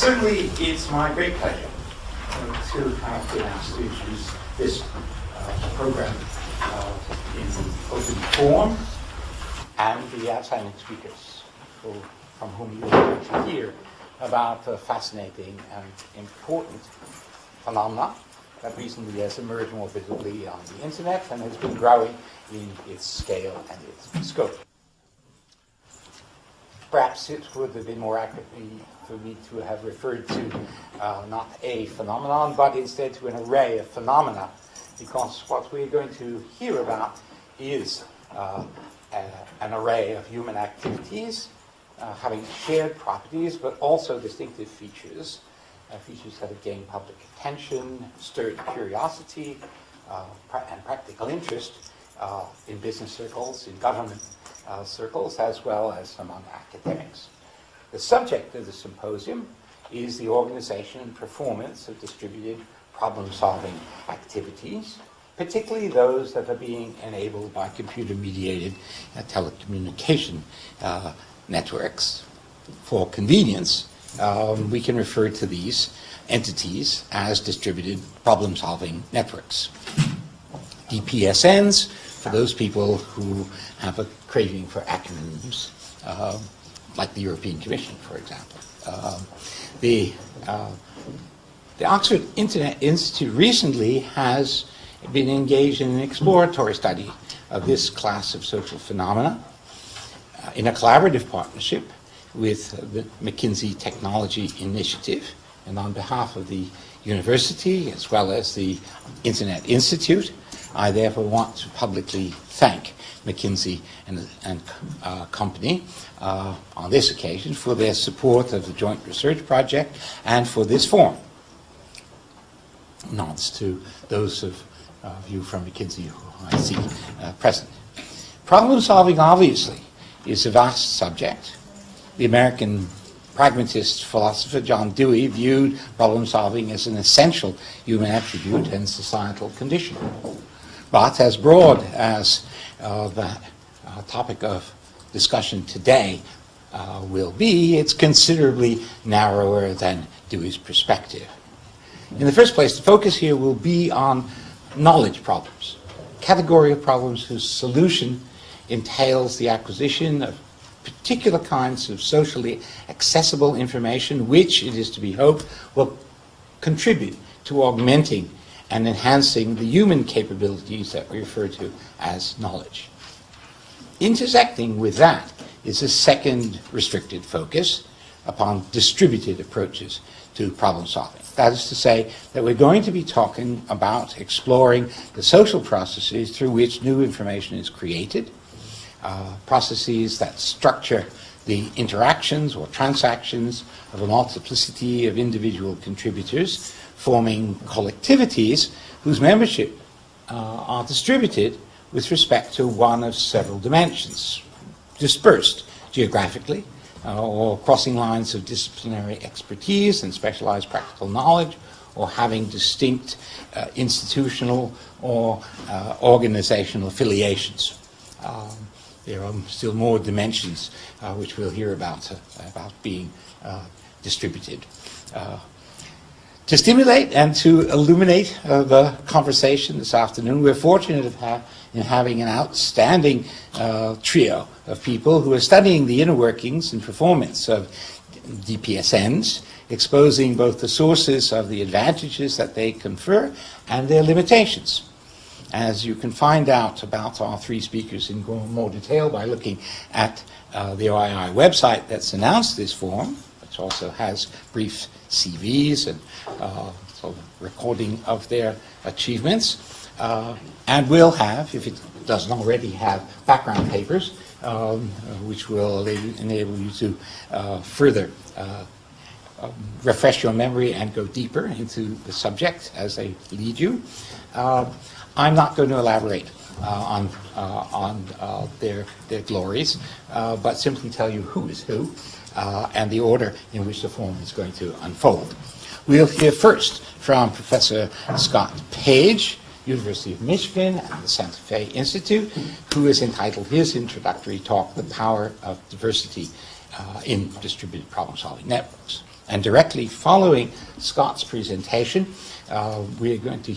Certainly, it's my great pleasure to have been asked to introduce this program in open form, and the outstanding speakers from whom you're going to hear about the fascinating and important phenomena that recently has emerged more visibly on the internet and has been growing in its scale and its scope. Perhaps it would have been more accurately for me to have referred to not a phenomenon, but instead to an array of phenomena, because what we're going to hear about is an array of human activities having shared properties, but also distinctive features, features that have gained public attention, stirred curiosity, and practical interest in business circles, in government circles, as well as among academics. The subject of the symposium is the organization and performance of distributed problem-solving activities, particularly those that are being enabled by computer-mediated telecommunication networks. For convenience, we can refer to these entities as distributed problem-solving networks. DPSNs, for those people who have a craving for acronyms, like the European Commission, for example. The Oxford Internet Institute recently has been engaged in an exploratory study of this class of social phenomena in a collaborative partnership with the McKinsey Technology Initiative, and on behalf of the university as well as the Internet Institute, I therefore want to publicly thank McKinsey and Company on this occasion for their support of the joint research project and for this forum. Nods to those of you from McKinsey who I see present. Problem solving, obviously, is a vast subject. The American pragmatist philosopher John Dewey viewed problem solving as an essential human attribute and societal condition. But as broad as that topic of discussion today will be, it's considerably narrower than Dewey's perspective. In the first place, the focus here will be on knowledge problems, category of problems whose solution entails the acquisition of particular kinds of socially accessible information, which, it is to be hoped, will contribute to augmenting and enhancing the human capabilities that we refer to as knowledge. Intersecting with that is a second restricted focus upon distributed approaches to problem solving. That is to say that we're going to be talking about exploring the social processes through which new information is created, processes that structure the interactions or transactions of a multiplicity of individual contributors, forming collectivities whose membership are distributed with respect to one of several dimensions, dispersed geographically or crossing lines of disciplinary expertise and specialized practical knowledge, or having distinct institutional or organizational affiliations. There are still more dimensions which we'll hear about being distributed. To stimulate and to illuminate the conversation this afternoon, we're fortunate in having an outstanding trio of people who are studying the inner workings and performance of DPSNs, exposing both the sources of the advantages that they confer and their limitations. As you can find out about our three speakers in more detail by looking at the OII website that's announced this forum, which also has brief CVs and sort of recording of their achievements, and will have, if it doesn't already have, background papers, which will enable you to further refresh your memory and go deeper into the subject as they lead you. I'm not going to elaborate on their glories, but simply tell you who is who and the order in which the forum is going to unfold. We'll hear first from Professor Scott Page, University of Michigan and the Santa Fe Institute, who has entitled his introductory talk, "The Power of Diversity in Distributed Problem-Solving Networks." And directly following Scott's presentation, we're going to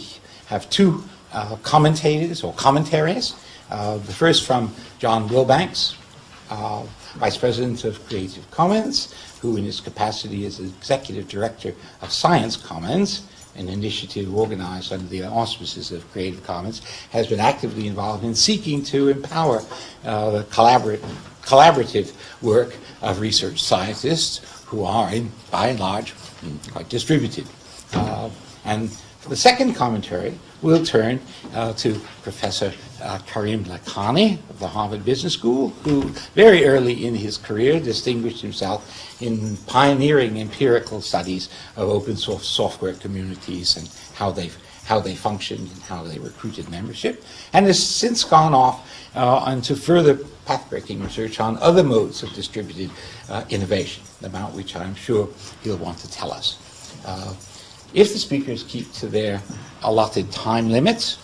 have two commentators or commentaries. The first from John Wilbanks, Vice President of Creative Commons, who in his capacity as Executive Director of Science Commons, an initiative organized under the auspices of Creative Commons, has been actively involved in seeking to empower the collaborative work of research scientists who are, by and large, quite distributed. And for the second commentary, we'll turn to Professor Karim Lakhani of the Harvard Business School, who very early in his career distinguished himself in pioneering empirical studies of open source software communities and how they functioned and how they recruited membership, and has since gone off into further path-breaking research on other modes of distributed innovation, about which I'm sure he'll want to tell us. If the speakers keep to their allotted time limits,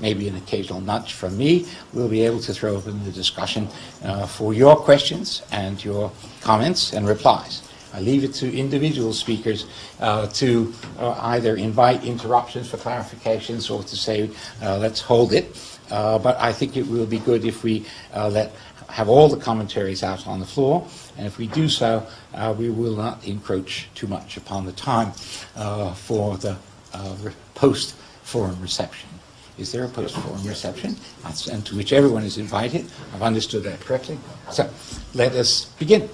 maybe an occasional nudge from me, we'll be able to throw open the discussion for your questions and your comments and replies. I leave it to individual speakers to either invite interruptions for clarifications or to say, let's hold it. But I think it will be good if we have all the commentaries out on the floor, and if we do so, we will not encroach too much upon the time for the post-forum reception. Is there a post-forum reception? And to which everyone is invited. I've understood that correctly. So let us begin.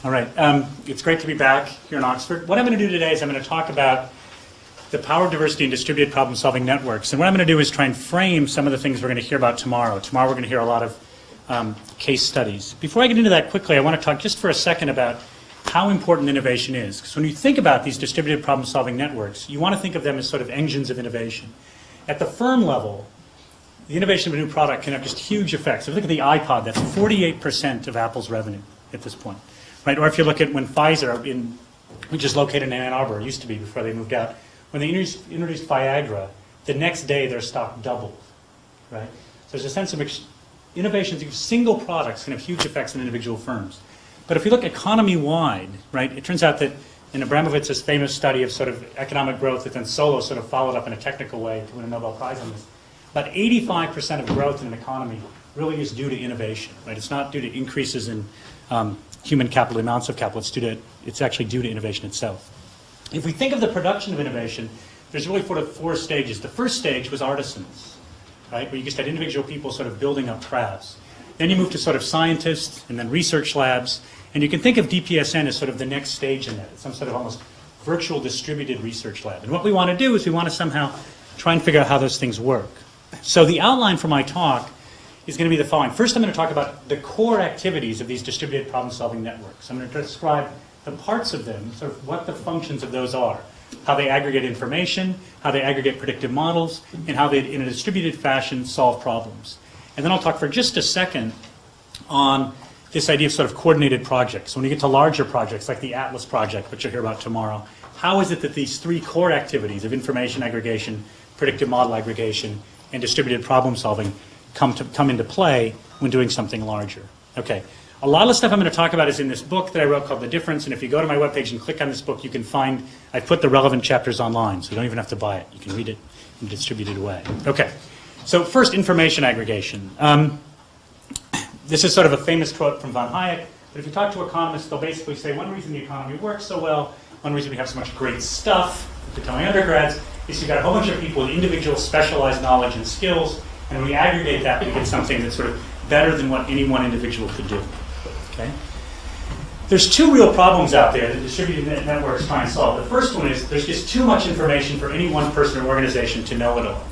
All right. It's great to be back here in Oxford. What I'm going to do today is I'm going to talk about the power of diversity and distributed problem-solving networks. And what I'm going to do is try and frame some of the things we're going to hear about tomorrow. Tomorrow we're going to hear a lot of case studies. Before I get into that quickly, I want to talk just for a second about how important innovation is. Because when you think about these distributed problem-solving networks, you want to think of them as sort of engines of innovation. At the firm level, the innovation of a new product can have just huge effects. If you look at the iPod, that's 48% of Apple's revenue at this point. Right? Or if you look at when Pfizer, which is located in Ann Arbor, used to be before they moved out, when they introduced Viagra, the next day their stock doubled. Right? So there's a sense of innovations, single products can have huge effects on individual firms. But if you look economy-wide, right, it turns out that in Abramovitz's famous study of sort of economic growth that then Solow sort of followed up in a technical way to win a Nobel Prize on this, about 85% of growth in an economy really is due to innovation. Right? It's not due to increases in human capital, amounts of capital. It's actually due to innovation itself. If we think of the production of innovation, there's really sort of four stages. The first stage was artisans, right, where you just had individual people sort of building up crafts. Then you move to sort of scientists and then research labs. And you can think of DPSN as sort of the next stage in that. It's some sort of almost virtual distributed research lab. And what we want to do is we want to somehow try and figure out how those things work. So the outline for my talk is going to be the following. First, I'm going to talk about the core activities of these distributed problem-solving networks. I'm going to describe the parts of them, sort of what the functions of those are, how they aggregate information, how they aggregate predictive models, and how they, in a distributed fashion, solve problems. And then I'll talk for just a second on this idea of sort of coordinated projects. So when you get to larger projects like the Atlas project, which you'll hear about tomorrow, how is it that these three core activities of information aggregation, predictive model aggregation, and distributed problem solving come into play when doing something larger? Okay. A lot of the stuff I'm going to talk about is in this book that I wrote called The Difference, and if you go to my webpage and click on this book, you can find, I've put the relevant chapters online, so you don't even have to buy it. You can read it in a distributed way. Okay. So first, information aggregation. This is sort of a famous quote from von Hayek, but if you talk to economists, they'll basically say one reason the economy works so well, one reason we have so much great stuff, to tell my undergrads, is you've got a whole bunch of people with individual specialized knowledge and skills, and when we aggregate that, we get something that's sort of better than what any one individual could do. Okay? There's two real problems out there that distributed networks try and solve. The first one is there's just too much information for any one person or organization to know it all.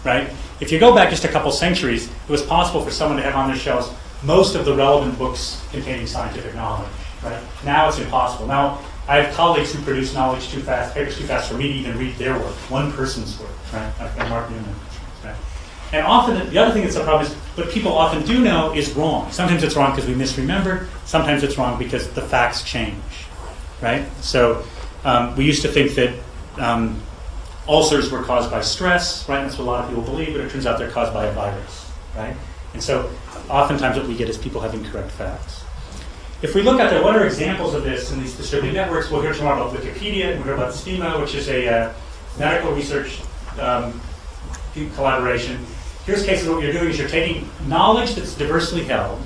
Right? If you go back just a couple centuries, it was possible for someone to have on their shelves most of the relevant books containing scientific knowledge. Right? Now it's impossible. Now I have colleagues who produce knowledge too fast, papers too fast for me to even read their work, one person's work. Right? Like Mark Newman. Right? And often, the other thing that's a problem is what people often do know is wrong. Sometimes it's wrong because we misremembered. Sometimes it's wrong because the facts change. Right? So we used to think that ulcers were caused by stress, right? That's what a lot of people believe, but it turns out they're caused by a virus, right? And so oftentimes what we get is people have incorrect facts. if we look at what are examples of this in these distributed networks, we'll hear tomorrow about Wikipedia, and we'll hear about STIMA, which is a medical research collaboration. Here's cases what you're doing is you're taking knowledge that's diversely held,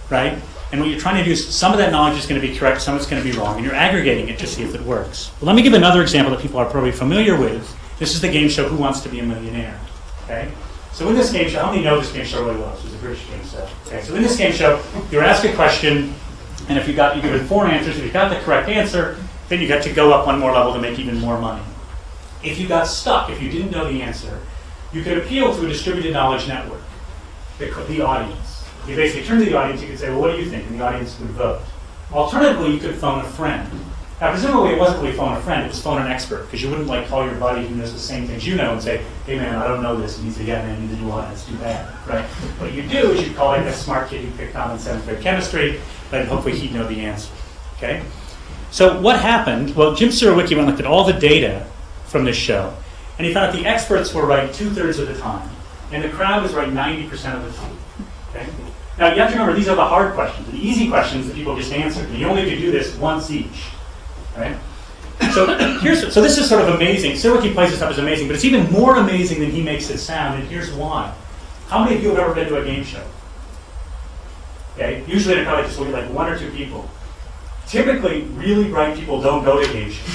right? And what you're trying to do is some of that knowledge is going to be correct, some of it's going to be wrong, and you're aggregating it to see if it works. Well, let me give another example that people are probably familiar with. This is the game show Who Wants to Be a Millionaire? Okay? So in this game show, how many know this game show really well? This was a British game show. Okay, so in this game show, you're asked a question, and if you given 4 answers, if you got the correct answer, then you got to go up one more level to make even more money. If you got stuck, if you didn't know the answer, you could appeal to a distributed knowledge network, the audience. You basically turn to the audience, you could say, well, what do you think? And the audience would vote. Alternatively, you could phone a friend. Now, presumably, it wasn't really phone a friend, it was phone an expert, because you wouldn't call your buddy who knows the same things you know and say, hey man, I don't know this, and he'd say, yeah man, neither do I, it's too bad, right? What you do is you call a smart kid who picked on in 7th grade chemistry, and hopefully he'd know the answer, okay? So what happened? Well, Jim Surowiecki went and looked at all the data from this show, and he found that the experts were right 2/3 of the time, and the crowd was right 90% of the time, okay? Now, you have to remember, these are the hard questions. The easy questions that people just answered, and you only could do this once each. Right? So this is sort of amazing. Surowiecki plays this up as amazing, but it's even more amazing than he makes it sound, and here's why. How many of you have ever been to a game show? Okay, usually they're probably just looking like 1 or 2 people. Typically, really bright people don't go to game shows.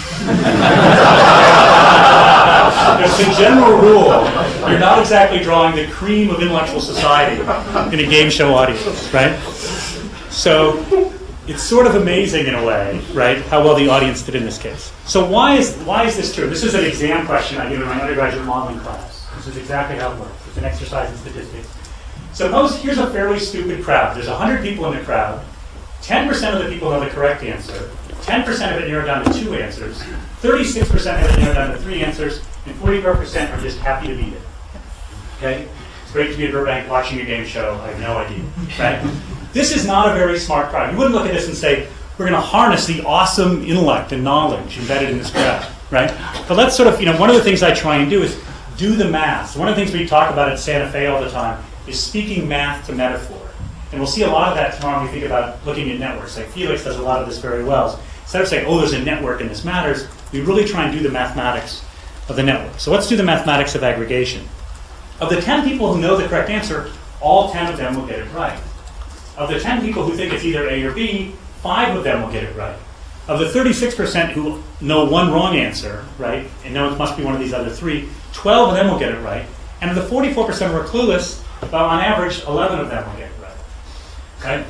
As a general rule, you're not exactly drawing the cream of intellectual society in a game show audience, right? So it's sort of amazing in a way, right, how well the audience did in this case. So why is this true? This is an exam question I give in my undergraduate modeling class. This is exactly how it works. It's an exercise in statistics. Suppose here's a fairly stupid crowd. There's 100 people in the crowd. 10% of the people know the correct answer. 10% of it narrowed down to 2 answers. 36% have it narrowed down to 3 answers. And 44% are just happy to be there. Okay? It's great to be at Burbank watching a game show. I have no idea. Right? This is not a very smart crowd. You wouldn't look at this and say, we're going to harness the awesome intellect and knowledge embedded in this crowd, right? But let's sort of, one of the things I try and do is do the math. So one of the things we talk about at Santa Fe all the time is speaking math to metaphor. And we'll see a lot of that tomorrow when we think about looking at networks. Like Felix does a lot of this very well. Instead of saying, oh, there's a network and this matters, we really try and do the mathematics of the network. So let's do the mathematics of aggregation. Of the 10 people who know the correct answer, all 10 of them will get it right. Of the 10 people who think it's either A or B, 5 of them will get it right. Of the 36% who know one wrong answer, right, and know it must be one of these other 3, 12 of them will get it right. And of the 44% who are clueless, well, on average, 11 of them will get it right. Okay?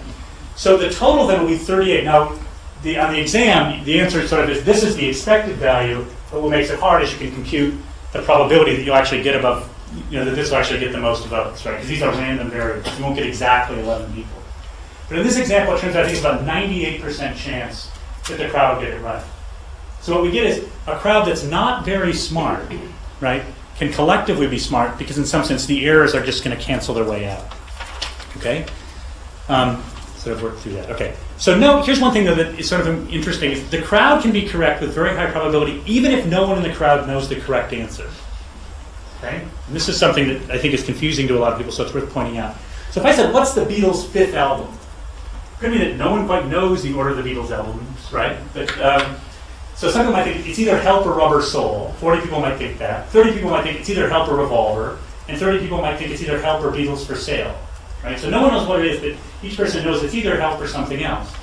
So the total then will be 38. Now, on the exam, the answer sort of is, this is the expected value, but what makes it hard is you can compute the probability that you'll actually get above, that this will actually get the most votes, right? Because these are random variables. You won't get exactly 11 people. But in this example, it turns out I think it's about 98% chance that the crowd will get it right. So what we get is a crowd that's not very smart, right, can collectively be smart because in some sense the errors are just going to cancel their way out. Okay? Sort of work through that. Okay. So here's one thing though that is sort of interesting. Is the crowd can be correct with very high probability even if no one in the crowd knows the correct answer. Okay? And this is something that I think is confusing to a lot of people, so it's worth pointing out. So if I said, what's the Beatles' 5th album? It could be that no one quite knows the order of the Beatles albums, right? But, so some people might think it's either Help or Rubber Soul. 40 people might think that. 30 people might think it's either Help or Revolver. And 30 people might think it's either Help or Beatles for Sale. Right? So no one knows what it is, but each person knows it's either Help or something else.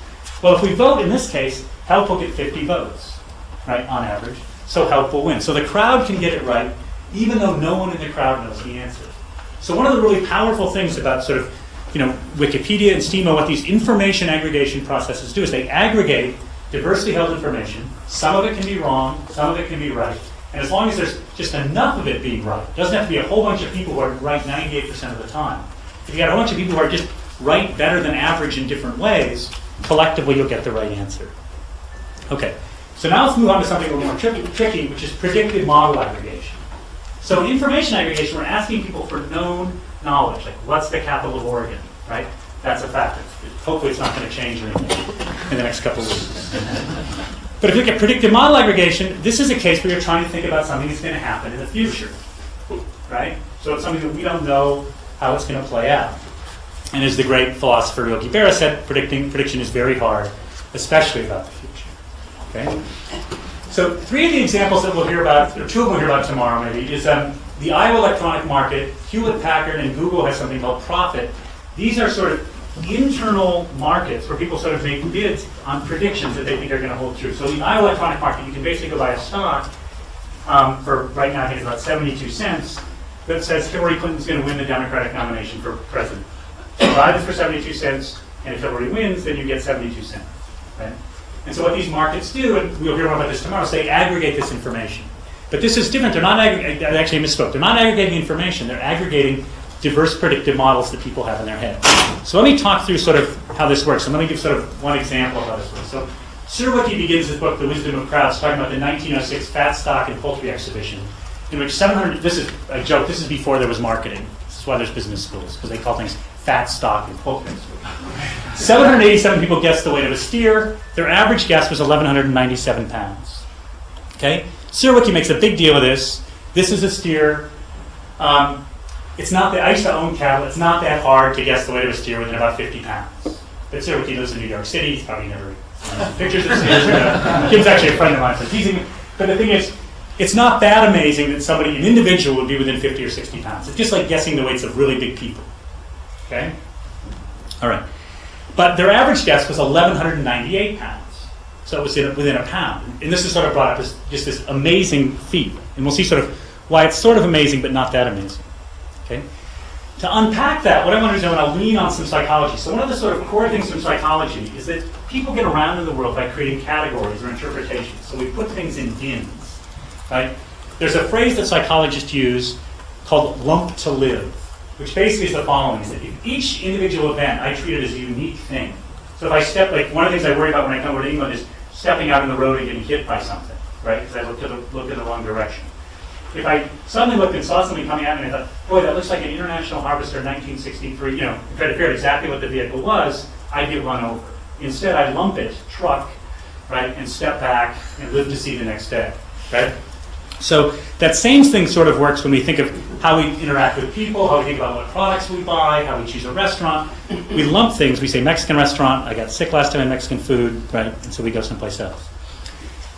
Well, if we vote in this case, Help will get 50 votes, right, on average. So Help will win. So the crowd can get it right, even though no one in the crowd knows the answer. So one of the really powerful things about sort of Wikipedia and STIMA, what these information aggregation processes do is they aggregate diversity held information. Some of it can be wrong, some of it can be right. And as long as there's just enough of it being right, it doesn't have to be a whole bunch of people who are right 98% of the time. If you got a bunch of people who are just right better than average in different ways, collectively you'll get the right answer. Okay, so now let's move on to something a little more tricky, which is predictive model aggregation. So in information aggregation, we're asking people for known knowledge, like what's the capital of Oregon, right? That's a fact. Hopefully it's not going to change or anything in the next couple of weeks. But if you look at predictive model aggregation, this is a case where you're trying to think about something that's going to happen in the future, right? So it's something that we don't know how it's going to play out. And as the great philosopher Yogi Berra said, prediction is very hard, especially about the future. Okay? So 3 of the examples that we'll hear about, or 2 of them we'll hear about tomorrow maybe, is the Iowa electronic market, Hewlett-Packard, and Google has something called Profit. These are sort of internal markets where people sort of make bids on predictions that they think are going to hold true. So the Iowa electronic market, you can basically go buy a stock for right now I think it's about 72 cents that says Hillary Clinton's going to win the Democratic nomination for president. You buy this for 72 cents, and if Hillary wins, then you get 72 cents. Right? And so what these markets do, and we'll hear more about this tomorrow, is they aggregate this information. But this is different. They're not aggregating, I actually misspoke. They're not aggregating information. They're aggregating diverse predictive models that people have in their head. So let me talk through sort of how this works. And let me give sort of one example of how this works. So Surowiecki begins his book, The Wisdom of Crowds, talking about the 1906 Fat Stock and Poultry Exhibition, in which 700, this is a joke, this is before there was marketing. This is why there's business schools, because they call things fat stock and poultry exhibition. 787 people guessed the weight of a steer. Their average guess was 1,197 pounds. Okay? Surowiecki makes a big deal of this. This is a steer. It's not that I used to own cattle. It's not that hard to guess the weight of a steer within about 50 pounds. But Surowiecki lives in New York City. He's probably never seen pictures of steers. Kim's actually a friend of mine, so teasing me. But the thing is, it's not that amazing that somebody, an individual, would be within 50 or 60 pounds. It's just like guessing the weights of really big people. Okay? All right. But their average guess was 1,198 pounds. So it was within a pound. And this is sort of brought up as just this amazing feat. And we'll see sort of why it's sort of amazing, but not that amazing. Okay? To unpack that, what I want to do is I want to lean on some psychology. So one of the sort of core things from psychology is that people get around in the world by creating categories or interpretations. So we put things in bins. Right? There's a phrase that psychologists use called lump to live, which basically is the following, is that if each individual event I treat it as a unique thing. So if I step, like one of the things I worry about when I come over to England is stepping out on the road and getting hit by something, right? Because I looked in the wrong direction. If I suddenly looked and saw something coming at me and I thought, boy, that looks like an International Harvester 1963, and tried to figure out exactly what the vehicle was, I'd get run over. Instead, I'd lump it, truck, right, and step back and live to see the next day, right? So that same thing sort of works when we think of how we interact with people, how we think about what products we buy, how we choose a restaurant. We lump things. We say Mexican restaurant. I got sick last time in Mexican food, right? And so we go someplace else.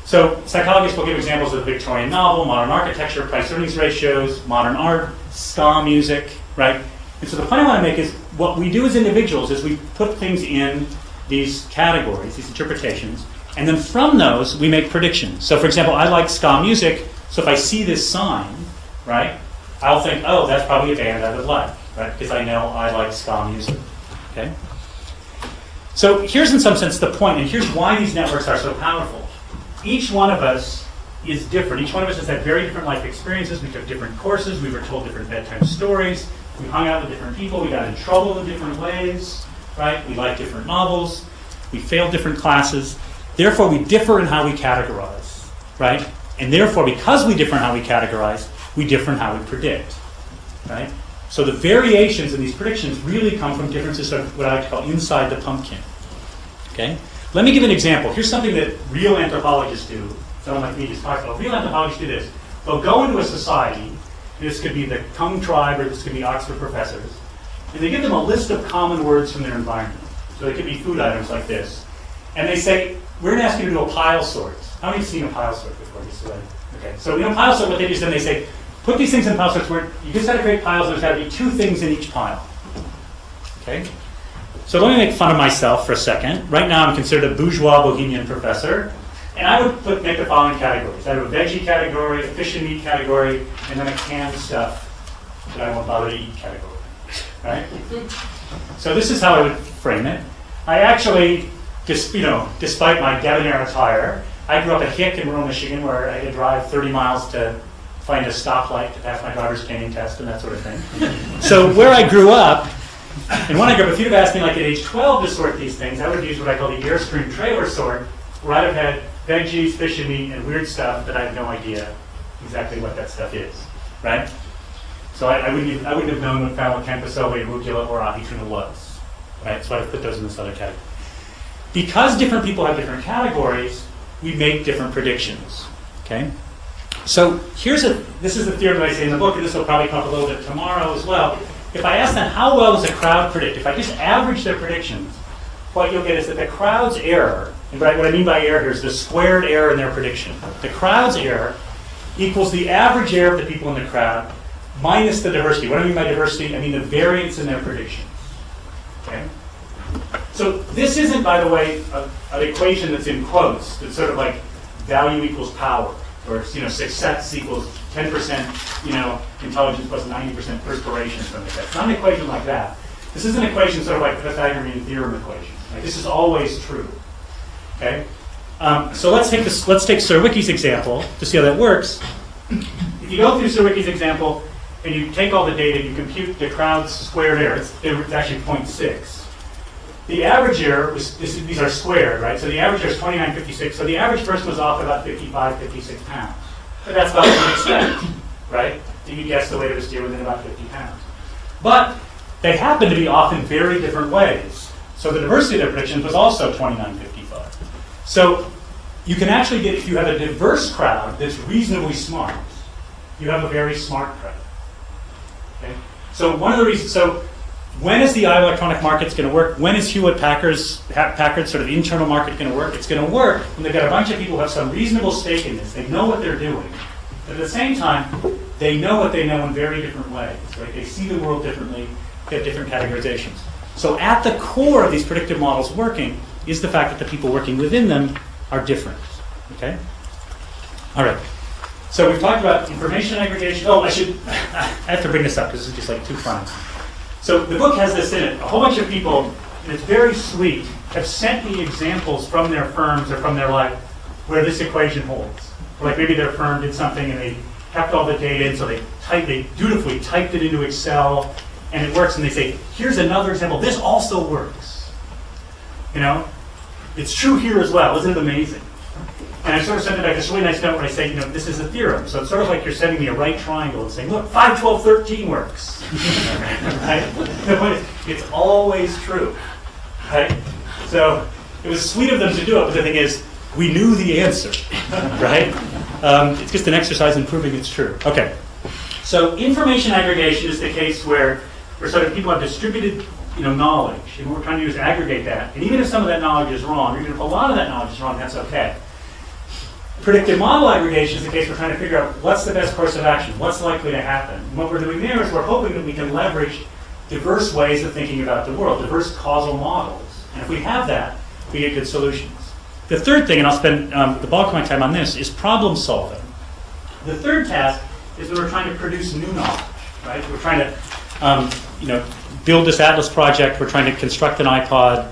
So psychologists will give examples of the Victorian novel, modern architecture, price-earnings ratios, modern art, ska music, right? And so the point I want to make is what we do as individuals is we put things in these categories, these interpretations, and then from those we make predictions. So for example, I like ska music. So if I see this sign, right, I'll think, oh, that's probably a band I would like, right, because I know I like ska music, okay? So here's in some sense the point, and here's why these networks are so powerful. Each one of us is different. Each one of us has had very different life experiences. We took different courses. We were told different bedtime stories. We hung out with different people. We got in trouble in different ways, right? We liked different novels. We failed different classes. Therefore, we differ in how we categorize, right? And therefore, because we differ in how we categorize, we differ in how we predict, right? So the variations in these predictions really come from differences of what I like to call inside the pumpkin, okay? Let me give an example. Here's something that real anthropologists do. Someone like me just talked about. Real anthropologists do this. They'll go into a society, this could be the Kung tribe or this could be Oxford professors, and they give them a list of common words from their environment. So they could be food items like this. And they say, we're going to ask you to do a pile sort. How many have seen a pile sort before? Okay, so in a pile sort, what they do is then they say, put these things in pile sorts where you just got to create piles, there's got to be 2 things in each pile. Okay? So let me make fun of myself for a second. Right now I'm considered a bourgeois bohemian professor, and I would make the following categories. I have a veggie category, a fish and meat category, and then a canned stuff that I won't bother to eat category. Right? So this is how I would frame it. I actually, despite my debonair attire, I grew up a hick in rural Michigan where I had to drive 30 miles to find a stoplight to pass my driver's training test and that sort of thing. So where I grew up, and when I grew up, if you'd have asked me like at age 12 to sort these things, I would use what I call the Airstream trailer sort, where I'd have had veggies, fish and meat, and weird stuff that I have no idea exactly what that stuff is, right? So I wouldn't have known what Campasove, arugula, or ahi tuna was, right? So I'd have put those in this other category. Because different people have different categories, we make different predictions, okay? So this is the theorem that I say in the book, and this will probably come up a little bit tomorrow as well, if I ask them how well does a crowd predict, if I just average their predictions, what you'll get is that the crowd's error, and what I mean by error here is the squared error in their prediction. The crowd's error equals the average error of the people in the crowd minus the diversity. What do I mean by diversity? I mean the variance in their predictions. Okay? So this isn't, by the way, an equation that's in quotes. It's sort of like value equals power, or success equals 10%, intelligence plus 90% perspiration, or something like that. It's not an equation like that. This is an equation sort of like the Pythagorean theorem equation. Like, this is always true. Okay. So let's take Sir Wiki's example to see how that works. If you go through Sir Wiki's example and you take all the data, you compute the crowd's squared error. It's actually 0.6. The average error these are squared, right? So the average error is 29.56. So the average person was off about 55, 56 pounds. But that's about what you expect, right? You guess the weight of a steer within about 50 pounds. But they happen to be off in very different ways. So the diversity of their predictions was also 29.55. So you can actually get, if you have a diverse crowd that's reasonably smart, you have a very smart crowd. Okay? So one of the reasons, when is the Iowa electronic markets going to work? When is Hewlett-Packard's sort of internal market going to work? It's going to work when they've got a bunch of people who have some reasonable stake in this. They know what they're doing. But at the same time, they know what they know in very different ways. Right? They see the world differently. They have different categorizations. So at the core of these predictive models working is the fact that the people working within them are different. Okay? All right. So we've talked about information aggregation. I have to bring this up because this is just like too fun. So the book has this in it. A whole bunch of people, and it's very sweet, have sent me examples from their firms or from their life where this equation holds. Like maybe their firm did something and they kept all the data in, so they dutifully typed it into Excel, and it works, and they say, here's another example. This also works. It's true here as well. Isn't it amazing? And I sort of sent it back this really nice note where I say, this is a theorem. So it's sort of like you're sending me a right triangle and saying, look, 5, 12, 13 works. Right? The point is, it's always true. Right? So it was sweet of them to do it, but the thing is, we knew the answer. Right? It's just an exercise in proving it's true. Okay. So information aggregation is the case where sort of people have distributed knowledge, and what we're trying to do is aggregate that. And even if some of that knowledge is wrong, or even if a lot of that knowledge is wrong, that's okay. Predictive model aggregation is the case we're trying to figure out what's the best course of action, what's likely to happen. And what we're doing there is we're hoping that we can leverage diverse ways of thinking about the world, diverse causal models. And if we have that, we get good solutions. The third thing, and I'll spend the bulk of my time on this, is problem solving. The third task is that we're trying to produce new knowledge, right? We're trying to build this Atlas project, we're trying to construct an iPod,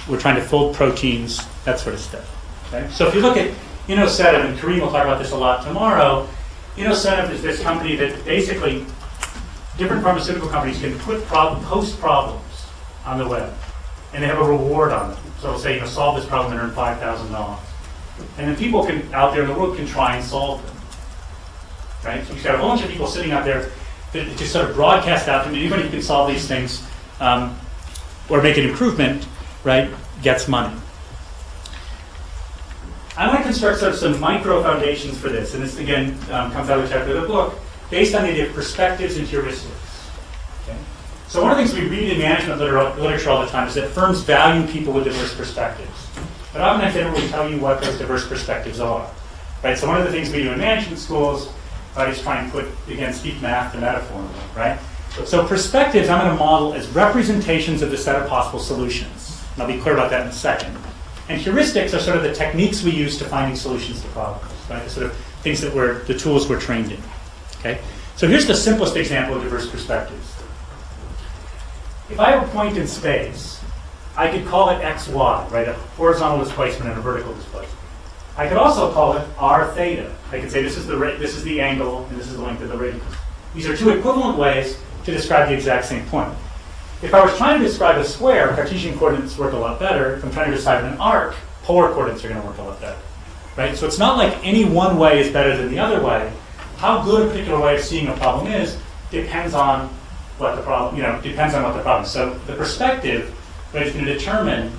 we're trying to fold proteins, that sort of stuff. Okay? So if you look at InnoSetiv, and Karim will talk about this a lot tomorrow, InnoSetiv is this company that basically different pharmaceutical companies can post problems on the web, and they have a reward on them. So they'll say, solve this problem and earn $5,000. And then people out there in the world can try and solve them. Right? So you've got a whole bunch of people sitting out there that just sort of broadcast out to anybody who can solve these things or make an improvement, right, gets money. I want to construct sort of some micro foundations for this, and this again comes out of the chapter of the book, based on the idea of perspectives and heuristics. Okay? So one of the things we read in management literature all the time is that firms value people with diverse perspectives. But oftentimes they don't really tell you what those diverse perspectives are. Right? So one of the things we do in management schools is try and put, again, speak math to metaphor, right? So perspectives I'm going to model as representations of the set of possible solutions. And I'll be clear about that in a second. And heuristics are sort of the techniques we use to finding solutions to problems, right? The sort of things the tools we're trained in. Okay? So here's the simplest example of diverse perspectives. If I have a point in space, I could call it XY, right? A horizontal displacement and a vertical displacement. I could also call it r theta. I could say this is the angle and this is the length of the radius. These are two equivalent ways to describe the exact same point. If I was trying to describe a square, Cartesian coordinates work a lot better. If I'm trying to describe an arc, polar coordinates are going to work a lot better. Right? So it's not like any one way is better than the other way. How good a particular way of seeing a problem is depends on what the problem, is. So the perspective that is going to determine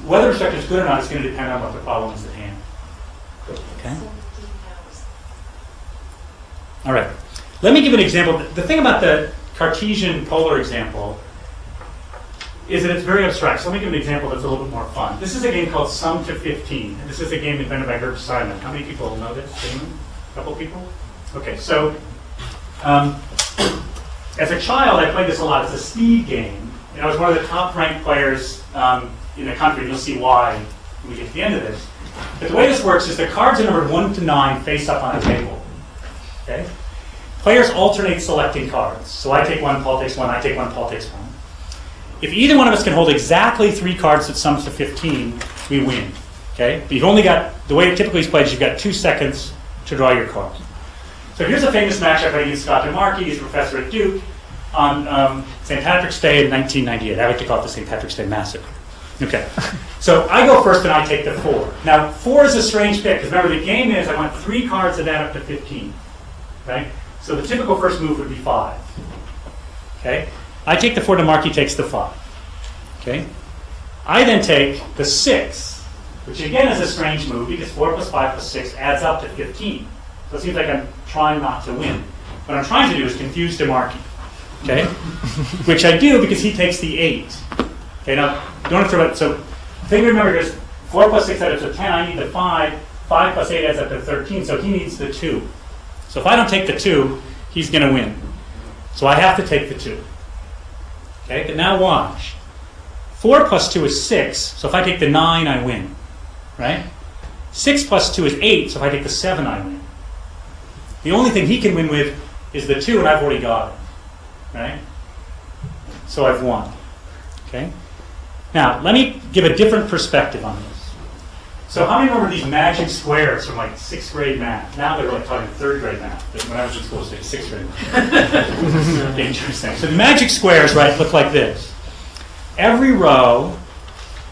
whether a perspective is good or not is going to depend on what the problem is at hand. Okay. All right. Let me give an example. The thing about the Cartesian polar example is that it's very abstract. So let me give an example that's a little bit more fun. This is a game called Sum to 15. And this is a game invented by Herb Simon. How many people know this game? A couple people? Okay, so as a child, I played this a lot. It's a speed game. And I was one of the top-ranked players in the country. And you'll see why when we get to the end of this. But the way this works is the cards are numbered 1 to 9 face up on a table. Okay? Players alternate selecting cards. So I take one, Paul takes one, I take one, Paul takes one. If either one of us can hold exactly 3 cards that sums to 15, we win. Okay? But you've only got, the way it typically is played is you've got 2 seconds to draw your card. So here's a famous matchup I used Scott DeMarchi, he's a professor at Duke, on St. Patrick's Day in 1998. I like to call it the St. Patrick's Day Massacre. Okay, so I go first and I take the 4. Now, 4 is a strange pick, because remember the game is I want 3 cards that add up to 15. Right? So the typical first move would be 5. Okay? I take the 4, DeMarchi takes the 5. Okay? I then take the 6, which again is a strange move, because 4 plus 5 plus 6 adds up to 15. So it seems like I'm trying not to win. What I'm trying to do is confuse DeMarchi. Okay? Which I do because he takes the 8. Okay, now, don't have to throw it. So, the thing to remember is 4 plus 6 adds up to 10. I need the 5. 5 plus 8 adds up to 13. So, he needs the 2. So, if I don't take the 2, he's going to win. So, I have to take the 2. Okay, but now watch. 4 plus 2 is 6. So, if I take the 9, I win. Right? 6 plus 2 is 8. So, if I take the 7, I win. The only thing he can win with is the 2, and I've already got it. Right? So, I've won. Okay? Now, let me give a different perspective on this. So how many remember these magic squares from like 6th grade math? Now they're like talking 3rd grade math. But when I was in school, it was 6th grade math. Dangerous thing. So the magic squares, right, look like this. Every row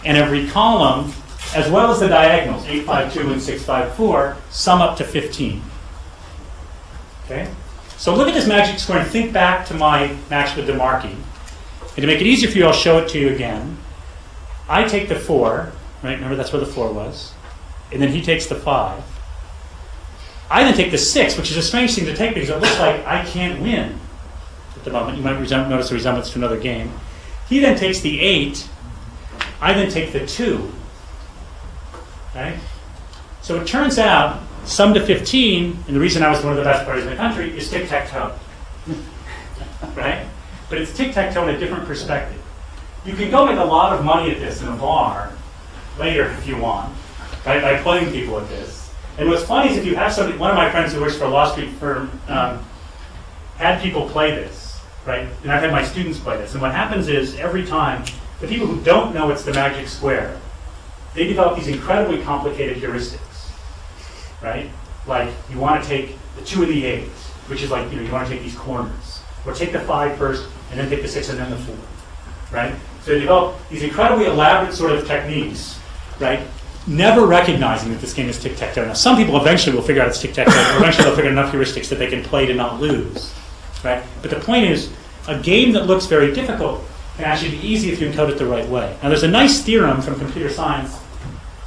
and every column, as well as the diagonals, 8, 5, 2, and 6, 5, 4, sum up to 15. Okay? So look at this magic square and think back to my match with DeMarchi. And to make it easier for you, I'll show it to you again. I take the 4, right? Remember that's where the 4 was. And then he takes the 5. I then take the 6, which is a strange thing to take because it looks like I can't win at the moment. You might notice a resemblance to another game. He then takes the 8. I then take the 2. Right? So it turns out, sum to 15, and the reason I was one of the best players in the country, is tic-tac-toe. Right? But it's tic-tac-toe in a different perspective. You can go make a lot of money at this in a bar later if you want, right, by playing people at this. And what's funny is if you have somebody, one of my friends who works for a Wall Street firm had people play this, right? And I've had my students play this. And what happens is every time, the people who don't know it's the magic square, they develop these incredibly complicated heuristics, right? Like you want to take the 2 of the 8, which is like, you want to take these corners. Or take the 5 first, and then take the 6, and then the 4, right? So they develop these incredibly elaborate sort of techniques, right? Never recognizing that this game is tic-tac-toe. Now, some people eventually will figure out it's tic-tac-toe, or eventually they'll figure out enough heuristics that they can play to not lose, right? But the point is, a game that looks very difficult can actually be easy if you encode it the right way. Now, there's a nice theorem from computer science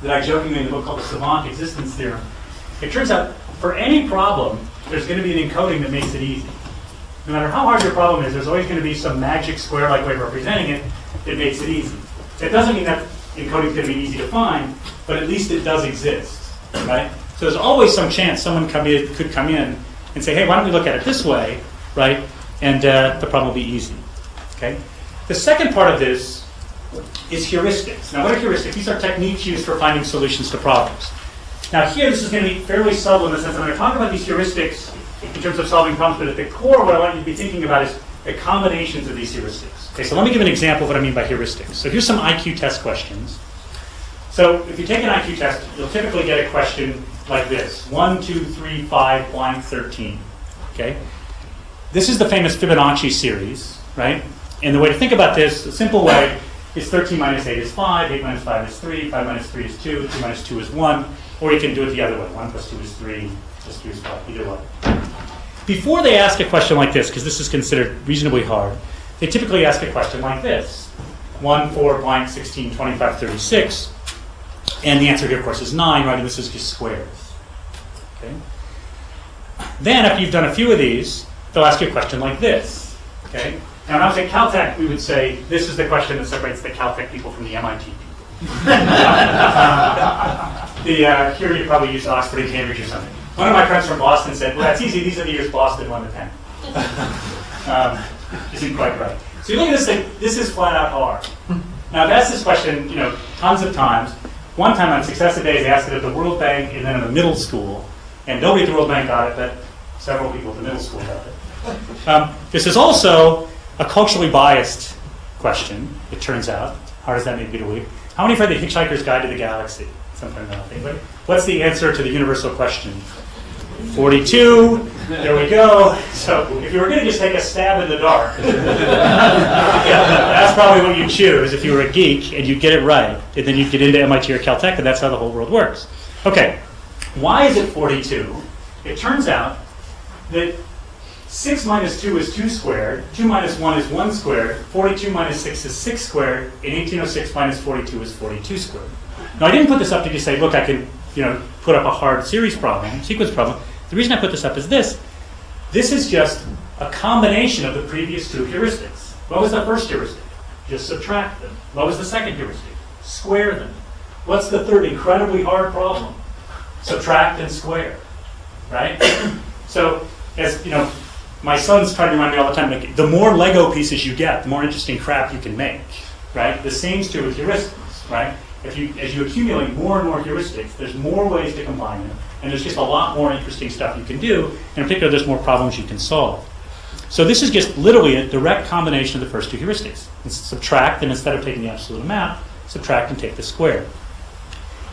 that I jokingly in the book called the savant existence theorem. It turns out, for any problem, there's going to be an encoding that makes it easy. No matter how hard your problem is, there's always going to be some magic square-like way of representing it that makes it easy. It doesn't mean that encoding is going to be easy to find, but at least it does exist, right? So there's always some chance someone could come in and say, hey, why don't we look at it this way, right? And the problem will be easy, okay? The second part of this is heuristics. Now, what are heuristics? These are techniques used for finding solutions to problems. Now, here, this is going to be fairly subtle in the sense I'm going to talk about these heuristics in terms of solving problems, but at the core, what I want you to be thinking about is the combinations of these heuristics. Okay, so let me give an example of what I mean by heuristics. So here's some IQ test questions. So if you take an IQ test, you'll typically get a question like this. 1, 2, 3, 5, blank, 13. Okay? This is the famous Fibonacci series, right? And the way to think about this, a simple way, is 13 minus 8 is 5, 8 minus 5 is 3, 5 minus 3 is 2, 2 minus 2 is 1, or you can do it the other way. 1 plus 2 is 3, plus 2 is 5, either way. Before they ask a question like this, because this is considered reasonably hard, they typically ask a question like this. 1, 4, blank, 16, 25, 36. And the answer here, of course, is 9, right? And this is just squares. Okay? Then, after you've done a few of these, they'll ask you a question like this. Okay? Now, when I was at Caltech, we would say, this is the question that separates the Caltech people from the MIT people. Here you probably use Oxford and Cambridge or something. One of my friends from Boston said, well, that's easy. These are the years Boston 1 to 10. Isn't quite right. So you look at this thing, this is flat out hard. Now, I've asked this question, tons of times. One time on Successive Days, I asked it at the World Bank and then in the middle school. And nobody at the World Bank got it, but several people at the middle school got it. This is also a culturally biased question, it turns out. Hard as that may be to believe. How many have read The Hitchhiker's Guide to the Galaxy? Something like that. Anybody? What's the answer to the universal question? 42. There we go. So if you were going to just take a stab in the dark, that's probably what you'd choose if you were a geek and you'd get it right. And then you'd get into MIT or Caltech, and that's how the whole world works. Okay, why is it 42? It turns out that 6 minus 2 is 2 squared, 2 minus 1 is 1 squared, 42 minus 6 is 6 squared, and 1806 minus 42 is 42 squared. Now, I didn't put this up to just say, look, I can put up a hard series problem, sequence problem. The reason I put this up is this. This is just a combination of the previous two heuristics. What was the first heuristic? Just subtract them. What was the second heuristic? Square them. What's the third incredibly hard problem? Subtract and square, right? So, as my son's trying to remind me all the time, like, the more Lego pieces you get, the more interesting crap you can make, right? The same's true with heuristics, right? As you accumulate more and more heuristics, there's more ways to combine them, and there's just a lot more interesting stuff you can do. In particular, there's more problems you can solve. So this is just literally a direct combination of the first two heuristics. It's subtract, and instead of taking the absolute amount, subtract and take the square.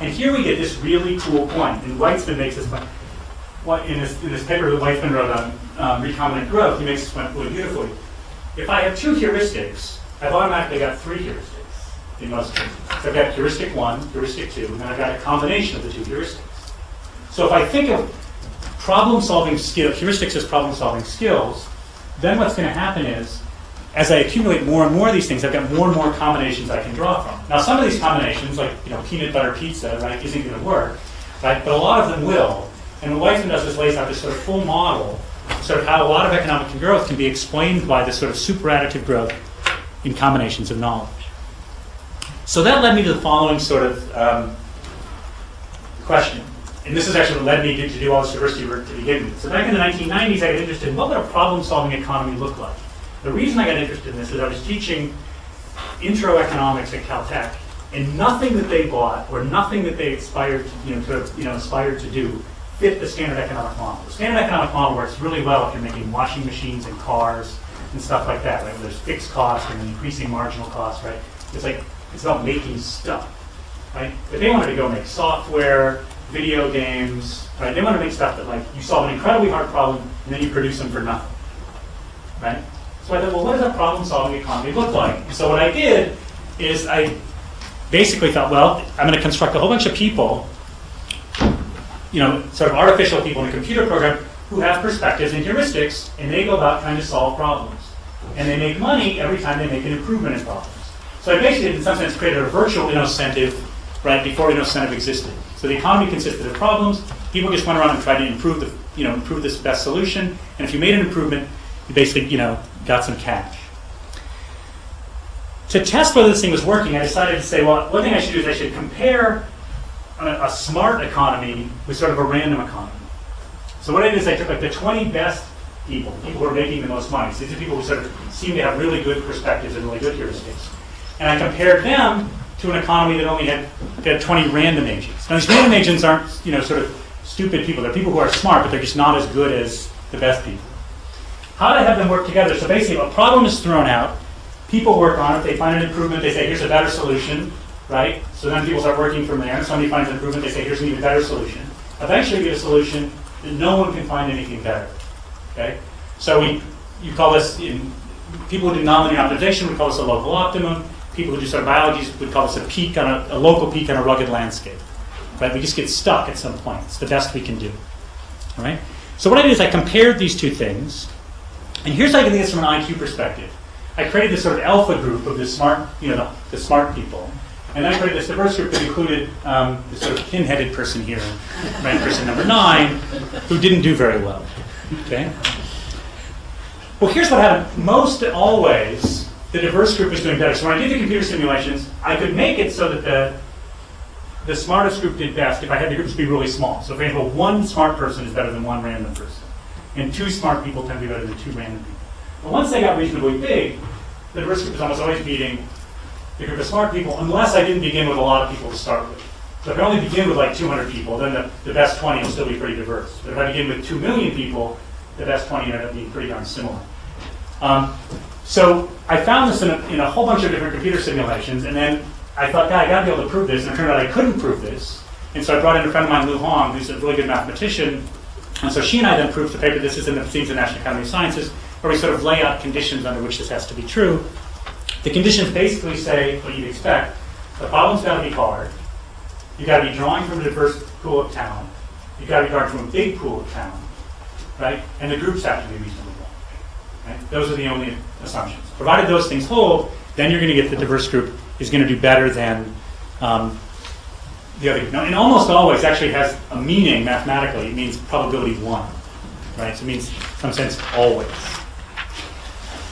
And here we get this really cool point, and Weitzman makes this point. In this paper that Weitzman wrote on recombinant growth, he makes this point really beautifully. If I have two heuristics, I've automatically got three heuristics in most cases. So I've got heuristic 1, heuristic 2, and then I've got a combination of the two heuristics. So if I think of problem-solving skills, heuristics as problem-solving skills, then what's going to happen is, as I accumulate more and more of these things, I've got more and more combinations I can draw from. Now, some of these combinations, like peanut butter pizza, right, isn't going to work, right? But a lot of them will. And what Weitzman does is lays out this sort of full model, sort of how a lot of economic growth can be explained by this sort of super-additive growth in combinations of knowledge. So that led me to the following sort of question. And this is actually what led me to do all this university work to begin with. So back in the 1990s, I got interested in what would a problem-solving economy look like. The reason I got interested in this is I was teaching intro economics at Caltech, and nothing that they bought or nothing that they aspired to do fit the standard economic model. The standard economic model works really well if you're making washing machines and cars and stuff like that, right? Where there's fixed cost and increasing marginal cost, right? It's about making stuff, right? But they wanted to go make software, video games, right? They wanted to make stuff that, like, you solve an incredibly hard problem and then you produce them for nothing, right? So I thought, well, what does a problem-solving economy look like? So what I did is I basically thought, well, I'm going to construct a whole bunch of people, sort of artificial people in a computer program who have perspectives and heuristics, and they go about trying to solve problems. And they make money every time they make an improvement in problems. So I basically, in some sense, created a virtual incentive, right, before incentive existed. So the economy consisted of problems. People just went around and tried to improve this best solution. And if you made an improvement, you basically, got some cash. To test whether this thing was working, I decided to say, well, one thing I should do is I should compare a smart economy with sort of a random economy. So what I did is I took like the 20 best people who are making the most money. So these are people who sort of seem to have really good perspectives and really good heuristics. And I compared them to an economy that only had 20 random agents. Now these random agents aren't, sort of stupid people. They're people who are smart, but they're just not as good as the best people. How to have them work together? So basically, a problem is thrown out. People work on it. They find an improvement. They say, here's a better solution, right? So then people start working from there. Somebody finds an improvement. They say, here's an even better solution. Eventually, you get a solution that no one can find anything better, okay? So you call this, people who do nonlinear optimization would call this a local optimum. People who do sort of biology would call this a local peak on a rugged landscape, right? We just get stuck at some point. It's the best we can do, all right? So what I did is I compared these two things, and here's how I can do this from an IQ perspective. I created this sort of alpha group of the smart, the smart people, and then I created this diverse group that included this sort of pin-headed person here, right, person number 9, who didn't do very well. Okay. Well, here's what happened. Most always, the diverse group was doing better. So when I did the computer simulations, I could make it so that the smartest group did best if I had the groups be really small. So for example, one smart person is better than one random person. And two smart people tend to be better than two random people. But once they got reasonably big, the diverse group was almost always beating the group of smart people, unless I didn't begin with a lot of people to start with. So if I only begin with like 200 people, then the best 20 will still be pretty diverse. But if I begin with 2 million people, the best 20 end up being pretty darn similar. So I found this in a whole bunch of different computer simulations, and then I thought, God, I got to be able to prove this, and it turned out I couldn't prove this. And so I brought in a friend of mine, Lu Hong, who's a really good mathematician, and so she and I then proved the paper. This is in the Proceedings of the National Academy of Sciences, where we sort of lay out conditions under which this has to be true. The conditions basically say what you'd expect. The problem's got to be hard. You've got to be drawing from a diverse pool of talent. You've got to be drawing from a big pool of talent, right? And the groups have to be reasonably large. Right? Those are the only assumptions. Provided those things hold, then you're going to get the diverse group is going to do better than the other group. Now, and almost always actually has a meaning mathematically. It means probability 1, right? So it means, in some sense, always.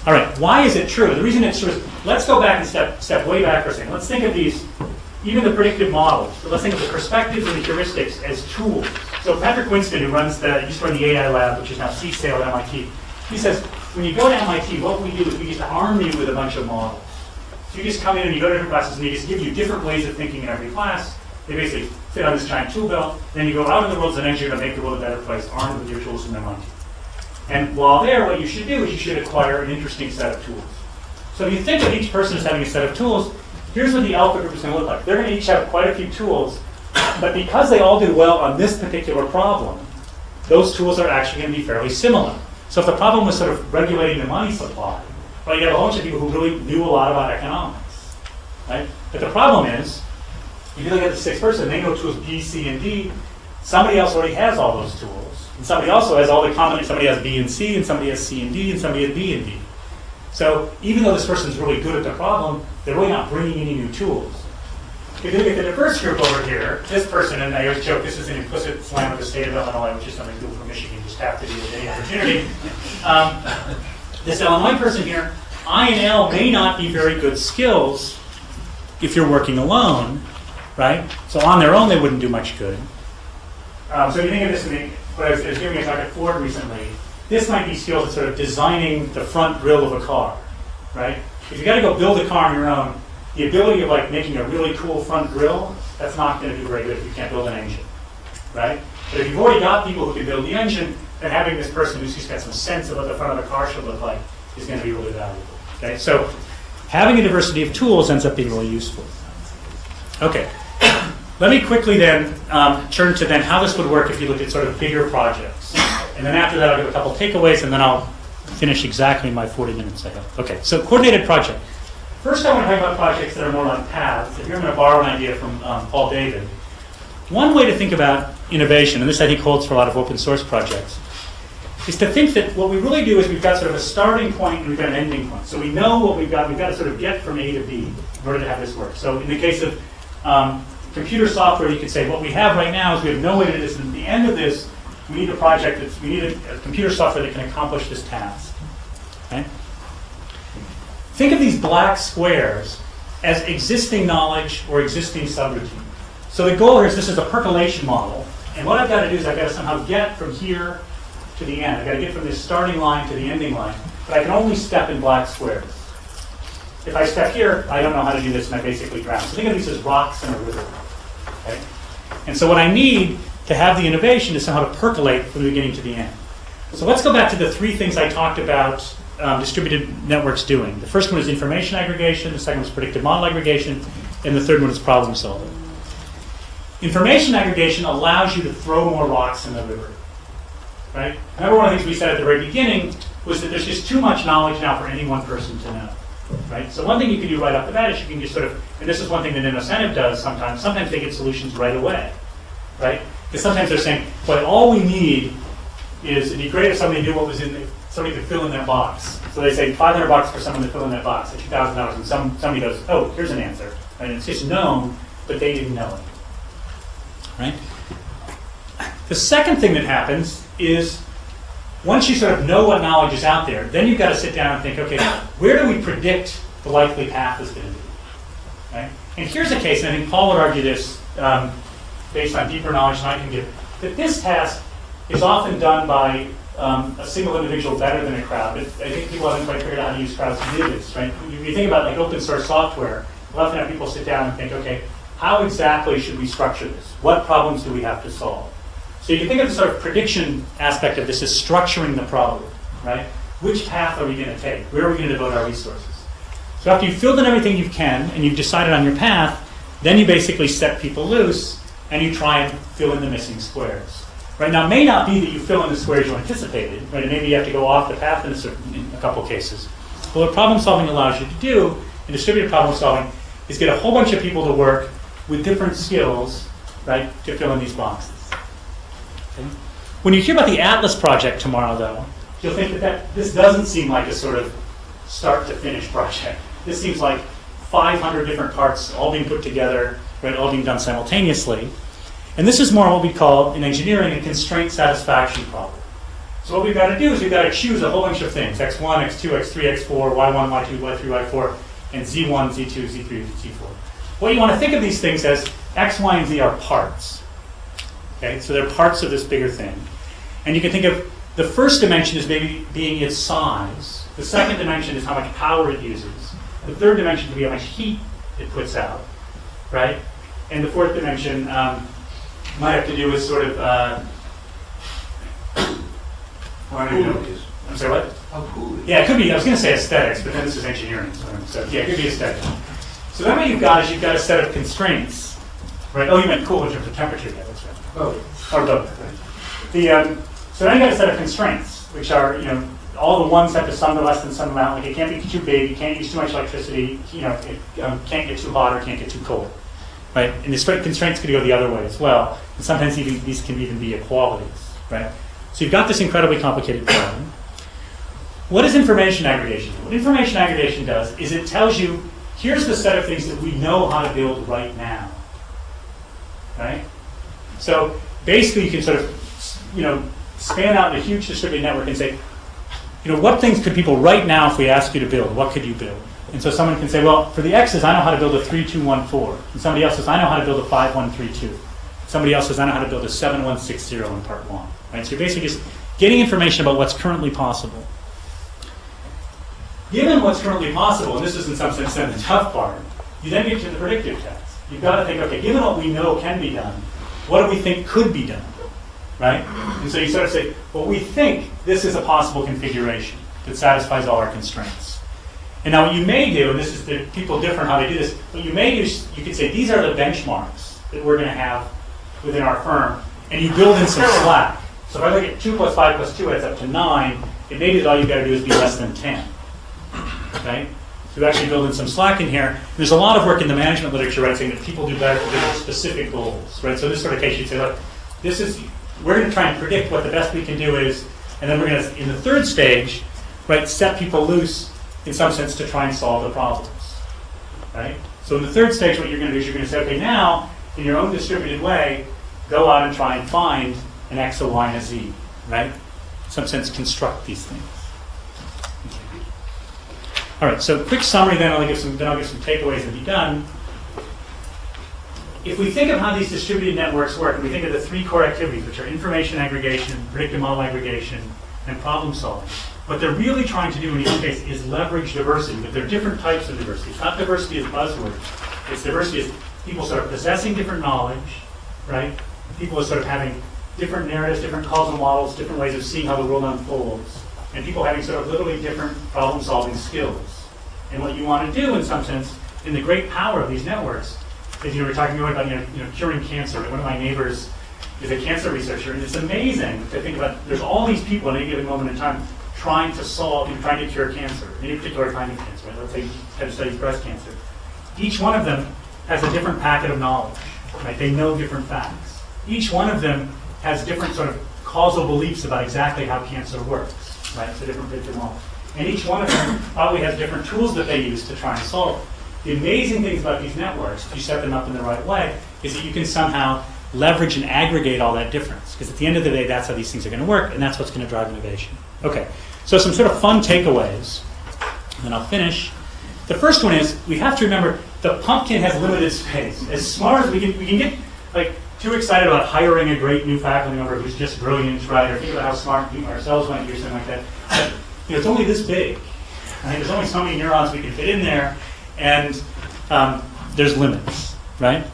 All right, why is it true? The reason it's true is, let's go back and step way back for a second. Let's think of these, even the predictive models, but let's think of the perspectives and the heuristics as tools. So Patrick Winston, who used to run the AI lab, which is now CSAIL at MIT, he says, when you go to MIT, what we do is we just arm you with a bunch of models. So you just come in and you go to different classes, and they just give you different ways of thinking in every class. They basically fit on this giant tool belt. Then you go out in the world as an engineer to make the world a better place, armed with your tools from MIT. And while there, what you should do is you should acquire an interesting set of tools. So if you think of each person as having a set of tools, here's what the alpha group is going to look like. They're going to each have quite a few tools, but because they all did well on this particular problem, those tools are actually going to be fairly similar. So if the problem was sort of regulating the money supply, well, you have a whole bunch of people who really knew a lot about economics, right? But the problem is, if you look at the sixth person, they know tools B, C, and D. Somebody else already has all those tools. And somebody also has all the common, somebody has B and C, and somebody has C and D, and somebody has B and D. So even though this person's really good at the problem, they're really not bringing any new tools. If you look at the diverse group over here, this person, and I always joke, this is an implicit slam of the state of Illinois, which is something people from Michigan just have to do with any opportunity. This Illinois person here, I and L may not be very good skills if you're working alone, right? So on their own, they wouldn't do much good. So if you think of this, when I was giving a talk at Ford recently, this might be skills at sort of designing the front grille of a car, right? If you got to go build a car on your own, the ability of like making a really cool front grille, that's not going to do very good if you can't build an engine, right? But if you've already got people who can build the engine, then having this person who's just got some sense of what the front of the car should look like is going to be really valuable. Okay, so having a diversity of tools ends up being really useful. Okay, let me quickly then turn to then how this would work if you look at sort of bigger projects. And then after that, I'll give a couple takeaways, and then I'll finish exactly my 40 minutes I have. Okay, so coordinated project. First, I want to talk about projects that are more like paths. If you're going to borrow an idea from Paul David, one way to think about innovation, and this I think holds for a lot of open source projects, is to think that what we really do is we've got sort of a starting point and we've got an ending point. So we know what we've got to sort of get from A to B in order to have this work. So in the case of computer software, you could say what we have right now is we have no way to do this, and at the end of this, we need a project we need a computer software that can accomplish this task. Okay? Think of these black squares as existing knowledge or existing subroutine. So the goal here is this is a percolation model, and what I've got to do is I've got to somehow get from here to the end. I've got to get from this starting line to the ending line, but I can only step in black squares. If I step here, I don't know how to do this, and I basically drown. So think of these as rocks in a river. Okay? And so what I need to have the innovation is somehow to percolate from the beginning to the end. So let's go back to the three things I talked about distributed networks doing. The first one is information aggregation, the second one is predictive model aggregation, and the third one is problem solving. Information aggregation allows you to throw more rocks in the river. Right? Remember, one of the things we said at the very beginning was that there's just too much knowledge now for any one person to know. Right? So one thing you can do right off the bat is you can just sort of, and this is one thing that InnoCentive does sometimes they get solutions right away. Right? Because sometimes they're saying, well, all we need is, it'd be great if somebody knew what was in somebody could fill in that box. So they say $500 for someone to fill in that box at $2,000, and somebody goes, oh, here's an answer. And it's just known, but they didn't know it. Right? The second thing that happens is Once you sort of know what knowledge is out there, then you've got to sit down and think, okay, where do we predict the likely path is going to be? Right? And here's a case, and I think Paul would argue this based on deeper knowledge than I can give, that this task is often done by a single individual better than a crowd. I think people haven't quite figured out how to use crowds to do this, right? When you think about like open source software, we'll often have people sit down and think, okay, how exactly should we structure this? What problems do we have to solve? So you can think of the sort of prediction aspect of this as structuring the problem, right? Which path are we going to take? Where are we going to devote our resources? So after you've filled in everything you can and you've decided on your path, then you basically set people loose and you try and fill in the missing squares. Right now, it may not be that you fill in the squares you anticipated, right? Maybe you have to go off the path in a couple cases. But what problem solving allows you to do in distributed problem solving is get a whole bunch of people to work with different skills, right, to fill in these boxes. Okay? When you hear about the Atlas project tomorrow, though, you'll think that this doesn't seem like a sort of start to finish project. This seems like 500 different parts all being put together, right, all being done simultaneously. And this is more what we call in engineering a constraint satisfaction problem. So what we've got to do is we've got to choose a whole bunch of things, x1, x2, x3, x4, y1, y2, y3, y4, and z1, z2, z3, z4. What you want to think of these things as x, y, and z are parts. Okay, so they're parts of this bigger thing. And you can think of the first dimension as maybe being its size. The second dimension is how much power it uses. The third dimension could be how much heat it puts out, right? And the fourth dimension might have to do with sort of, I'm sorry, what? How cool is it? Yeah, it could be, I was going to say aesthetics, but then this is engineering. So yeah, it could be aesthetics. So then what you've got is you've got a set of constraints, right? Oh, you meant cool in terms of temperature, yeah, that's right. Both. Or both, right? So then you've got a set of constraints, which are, all the ones have to sum to less than some amount. Like it can't be too big, you can't use too much electricity, it can't get too hot or can't get too cold, right? And the constraints could go the other way as well. And sometimes even these can even be equalities, right? So you've got this incredibly complicated problem. What does information aggregation do? What information aggregation does is it tells you, here's the set of things that we know how to build right now, right? So basically you can sort of, span out in a huge distributed network and say, what things could people right now, if we ask you to build, what could you build? And so someone can say, well, for the X's, I know how to build a 3214. And somebody else says, I know how to build a 5132. Somebody else says, I know how to build a 7160 in part one. Right? So you're basically just getting information about what's currently possible. Given what's currently possible, and this is in some sense then the tough part, you then get to the predictive test. You've got to think, okay, given what we know can be done, what do we think could be done? Right? And so you sort of say, well, we think this is a possible configuration that satisfies all our constraints. And now what you may do, and this is the people different how they do this, what you may do is you could say these are the benchmarks that we're going to have within our firm, and you build in some slack. So if I look at 2 plus 5 plus 2 adds up to 9, it may be that all you've got to do is be less than 10. Okay? So you actually build in some slack in here. There's a lot of work in the management literature, right, saying that people do better with specific goals. Right? So in this sort of case, you'd say, look, we're going to try and predict what the best we can do is, and then we're going to, in the third stage, right, set people loose in some sense to try and solve the problems. Right? So in the third stage, what you're going to do is you're going to say, okay, now, in your own distributed way, go out and try and find an X, a Y, and a Z. Right? In some sense, construct these things. Okay. All right, so quick summary, then I'll give some takeaways and be done. If we think of how these distributed networks work, and we think of the three core activities, which are information aggregation, predictive model aggregation, and problem solving, what they're really trying to do in each case is leverage diversity, but there are different types of diversity. It's not diversity as a buzzword. It's diversity as people sort of possessing different knowledge, right? People are sort of having different narratives, different causal models, different ways of seeing how the world unfolds, and people having sort of literally different problem-solving skills. And what you want to do, in some sense, in the great power of these networks, is we're talking about curing cancer. One of my neighbors is a cancer researcher, and it's amazing to think about. There's all these people at any given moment in time trying to solve and trying to cure cancer, any particular kind of cancer. Right? Let's say head of studies breast cancer. Each one of them has a different packet of knowledge. Right? They know different facts. Each one of them has different sort of causal beliefs about exactly how cancer works. Right? So different predictive models. And each one of them probably has different tools that they use to try and solve it. The amazing things about these networks, if you set them up in the right way, is that you can somehow leverage and aggregate all that difference. Because at the end of the day, that's how these things are going to work, and that's what's going to drive innovation. Okay, so some sort of fun takeaways, and then I'll finish. The first one is, we have to remember, the pumpkin has limited space. As smart as we can get like too excited about hiring a great new faculty member who's just brilliant, right, or think about how smart we ourselves might do something like that. But, it's only this big. Right? There's only so many neurons we can fit in there, and there's limits, right?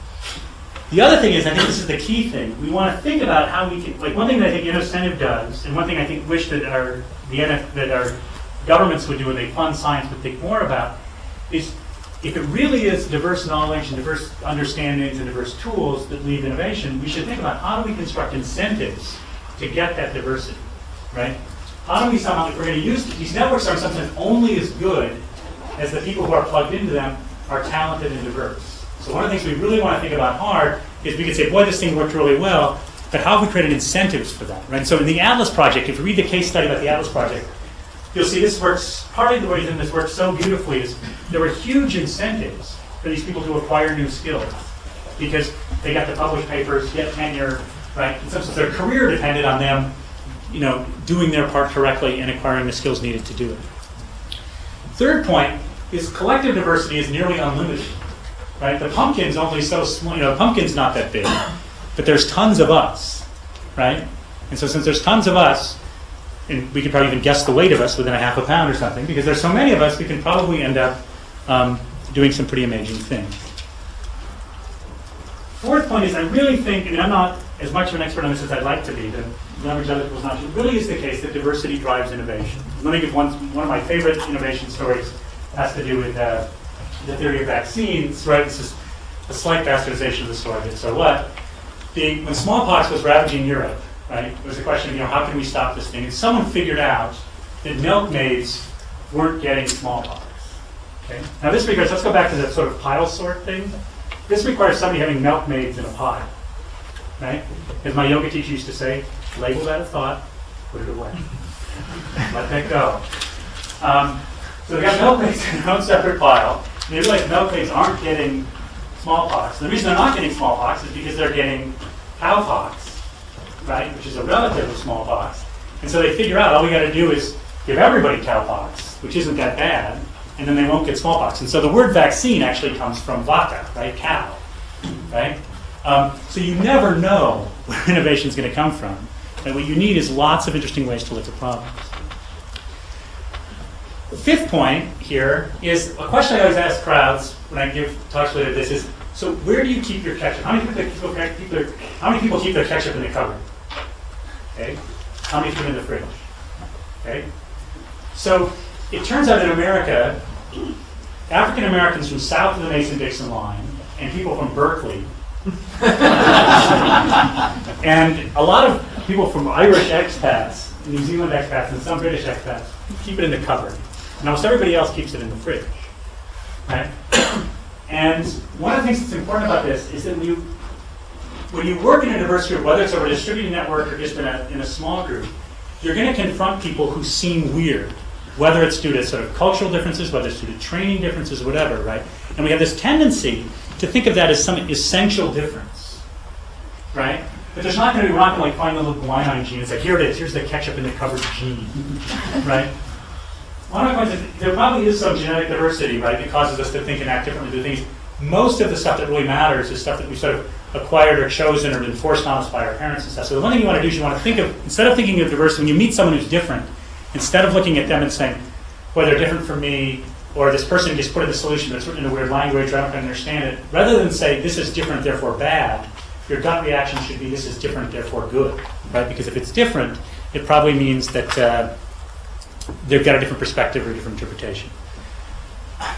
The other thing is, I think this is the key thing, we want to think about how we can, like one thing that I think Innocentive does, and one thing I think wish that our governments would do when they fund science would think more about, is if it really is diverse knowledge and diverse understandings and diverse tools that lead innovation, we should think about how do we construct incentives to get that diversity, right? How do we somehow, if we're going to use, these networks are sometimes only as good as the people who are plugged into them are talented and diverse. So one of the things we really want to think about hard is we can say, boy, this thing worked really well, but how have we created incentives for that, right? So in the Atlas Project, if you read the case study about the Atlas Project, you'll see this works, part of the reason this works so beautifully is there were huge incentives for these people to acquire new skills because they got to publish papers, get tenure, right? In some sense, their career depended on them, doing their part correctly and acquiring the skills needed to do it. Third point is collective diversity is nearly unlimited, right? The pumpkin's only so small, pumpkin's not that big, but there's tons of us, right? And so since there's tons of us, and we could probably even guess the weight of us within a half a pound or something, because there's so many of us, we can probably end up doing some pretty amazing things. Fourth point is I really think, I'm not as much of an expert on this as I'd like to be, to leverage other people's knowledge. It really is the case that diversity drives innovation. Let me give one of my favorite innovation stories has to do with the theory of vaccines, right? This is a slight bastardization of the story, but so what? When smallpox was ravaging Europe, right, it was a question of, how can we stop this thing? And someone figured out that milkmaids weren't getting smallpox. Okay? Now this requires, let's go back to that sort of pile sort thing. This requires somebody having milkmaids in a pile, right? As my yoga teacher used to say, label that a thought, put it away. Let that go. So they got milkmaids in their own separate pile. And they realize milkmaids aren't getting smallpox. And the reason they're not getting smallpox is because they're getting cowpox, right? Which is a relative of smallpox. And so they figure out all we got to do is give everybody cowpox, which isn't that bad, and then they won't get smallpox. And so the word vaccine actually comes from vaka, right? Cow, right? So you never know where innovation is going to come from. And what you need is lots of interesting ways to look at problems. The fifth point here is a question I always ask crowds when I give talks related to this is, so where do you keep your ketchup? How many people keep their ketchup in the cupboard? Okay. How many keep it in the fridge? Okay. So it turns out in America, African Americans from south of the Mason-Dixon line and people from Berkeley and a lot of people from Irish expats, New Zealand expats, and some British expats keep it in the cupboard. And almost everybody else keeps it in the fridge. Right? And one of the things that's important about this is that when you work in a diverse group, whether it's over a distributed network or just in a small group, you're going to confront people who seem weird, whether it's due to sort of cultural differences, whether it's due to training differences, whatever, right? And we have this tendency to think of that as some essential difference, right? But there's not going to be, we're not going to find the little guanine gene and say, here it is, here's the ketchup in the cupboard gene, right? One of my points is there probably is some genetic diversity, right, that causes us to think and act differently, do things. Most of the stuff that really matters is stuff that we sort of acquired or chosen or been forced on us by our parents and stuff. So the one thing you want to do is you want to think of, instead of thinking of diversity, when you meet someone who's different, instead of looking at them and saying, well, they're different from me, or this person just put in the solution, but it's written in a weird language, or I don't understand it, rather than say, this is different, therefore bad, your gut reaction should be, this is different, therefore good, right? Because if it's different, it probably means that they've got a different perspective or a different interpretation.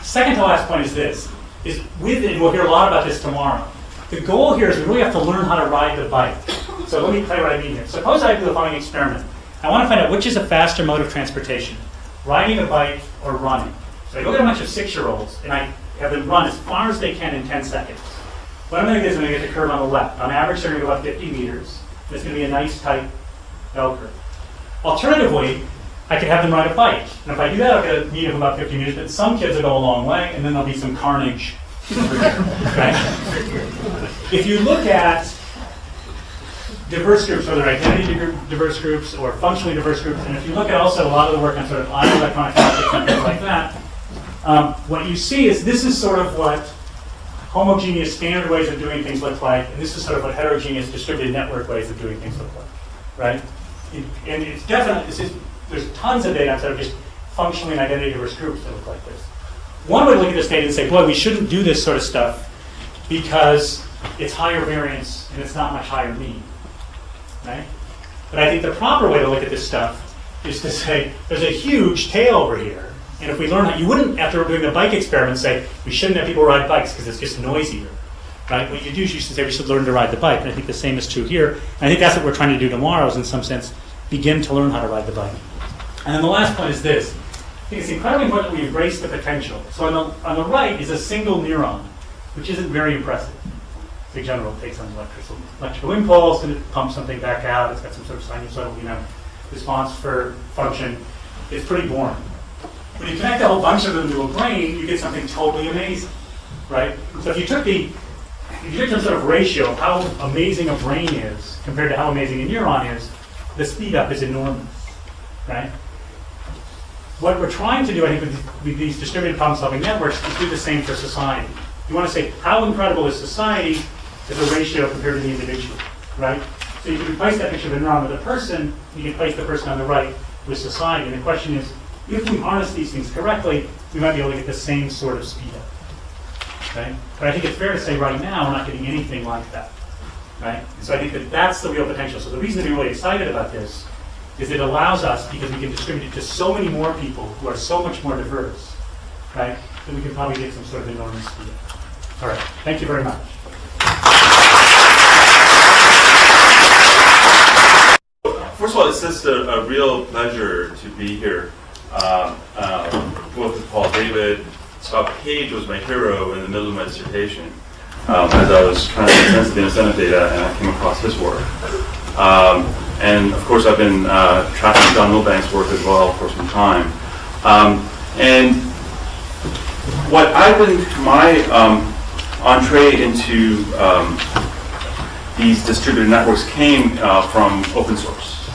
Second to last point is this, is with, and we'll hear a lot about this tomorrow, the goal here is we really have to learn how to ride the bike. So let me tell you what I mean here. Suppose I do the following experiment. I want to find out which is a faster mode of transportation, riding a bike or running. So I go get a bunch of 6-year-olds and I have them run as far as they can in 10 seconds. What I'm going to do is I'm going to get the curve on the left. On average, they're going to go about 50 meters. It's going to be a nice, tight bell curve. Alternatively, I could have them ride a bike. And if I do that, I'll get a meet of about 50 meters, but some kids will go a long way, and then there'll be some carnage. Right? If you look at diverse groups, whether identity diverse groups or functionally diverse groups. And if you look at also a lot of the work on sort of ion electronic optics and things like that, what you see is this is sort of what homogeneous standard ways of doing things look like, and this is sort of what heterogeneous distributed network ways of doing things look like, right? And it's definitely, there's tons of data on sort of just functionally and identity diverse groups that look like this. One would look at this data and say, boy, we shouldn't do this sort of stuff because it's higher variance and it's not much higher mean, right? But I think the proper way to look at this stuff is to say, there's a huge tail over here. And if we learn how, you wouldn't, after doing the bike experiment, say, we shouldn't have people ride bikes because it's just noisier, right? What you do is you should say we should learn to ride the bike. And I think the same is true here. And I think that's what we're trying to do tomorrow is, in some sense, begin to learn how to ride the bike. And then the last point is this. I think it's incredibly important that we embrace the potential. So on the right is a single neuron, which isn't very impressive. Big general takes an electrical impulse and it pumps something back out. It's got some sort of sinusoidal, response for function. It's pretty boring. When you connect a whole bunch of them to a brain, you get something totally amazing, right? So if you took some sort of ratio of how amazing a brain is compared to how amazing a neuron is, the speed up is enormous, right? What we're trying to do, I think, with these distributed problem-solving networks is do the same for society. You want to say, how incredible is society as a ratio compared to the individual, right? So you can replace that picture of a neuron with a person, you can place the person on the right with society. And the question is, if we harness these things correctly, we might be able to get the same sort of speed up, right? But I think it's fair to say right now we're not getting anything like that, right? And so I think that that's the real potential. So the reason to be really excited about this is it allows us, because we can distribute it to so many more people who are so much more diverse, right, that we can probably get some sort of enormous speed up. All right, thank you very much. First of all, it's just a real pleasure to be here. Both with Paul David, Scott Page was my hero in the middle of my dissertation as I was trying to make sense of the incentive data, and I came across his work. And of course, I've been tracking John Wilbanks' work as well for some time. And what I've been, my entree into these distributed networks came from open source.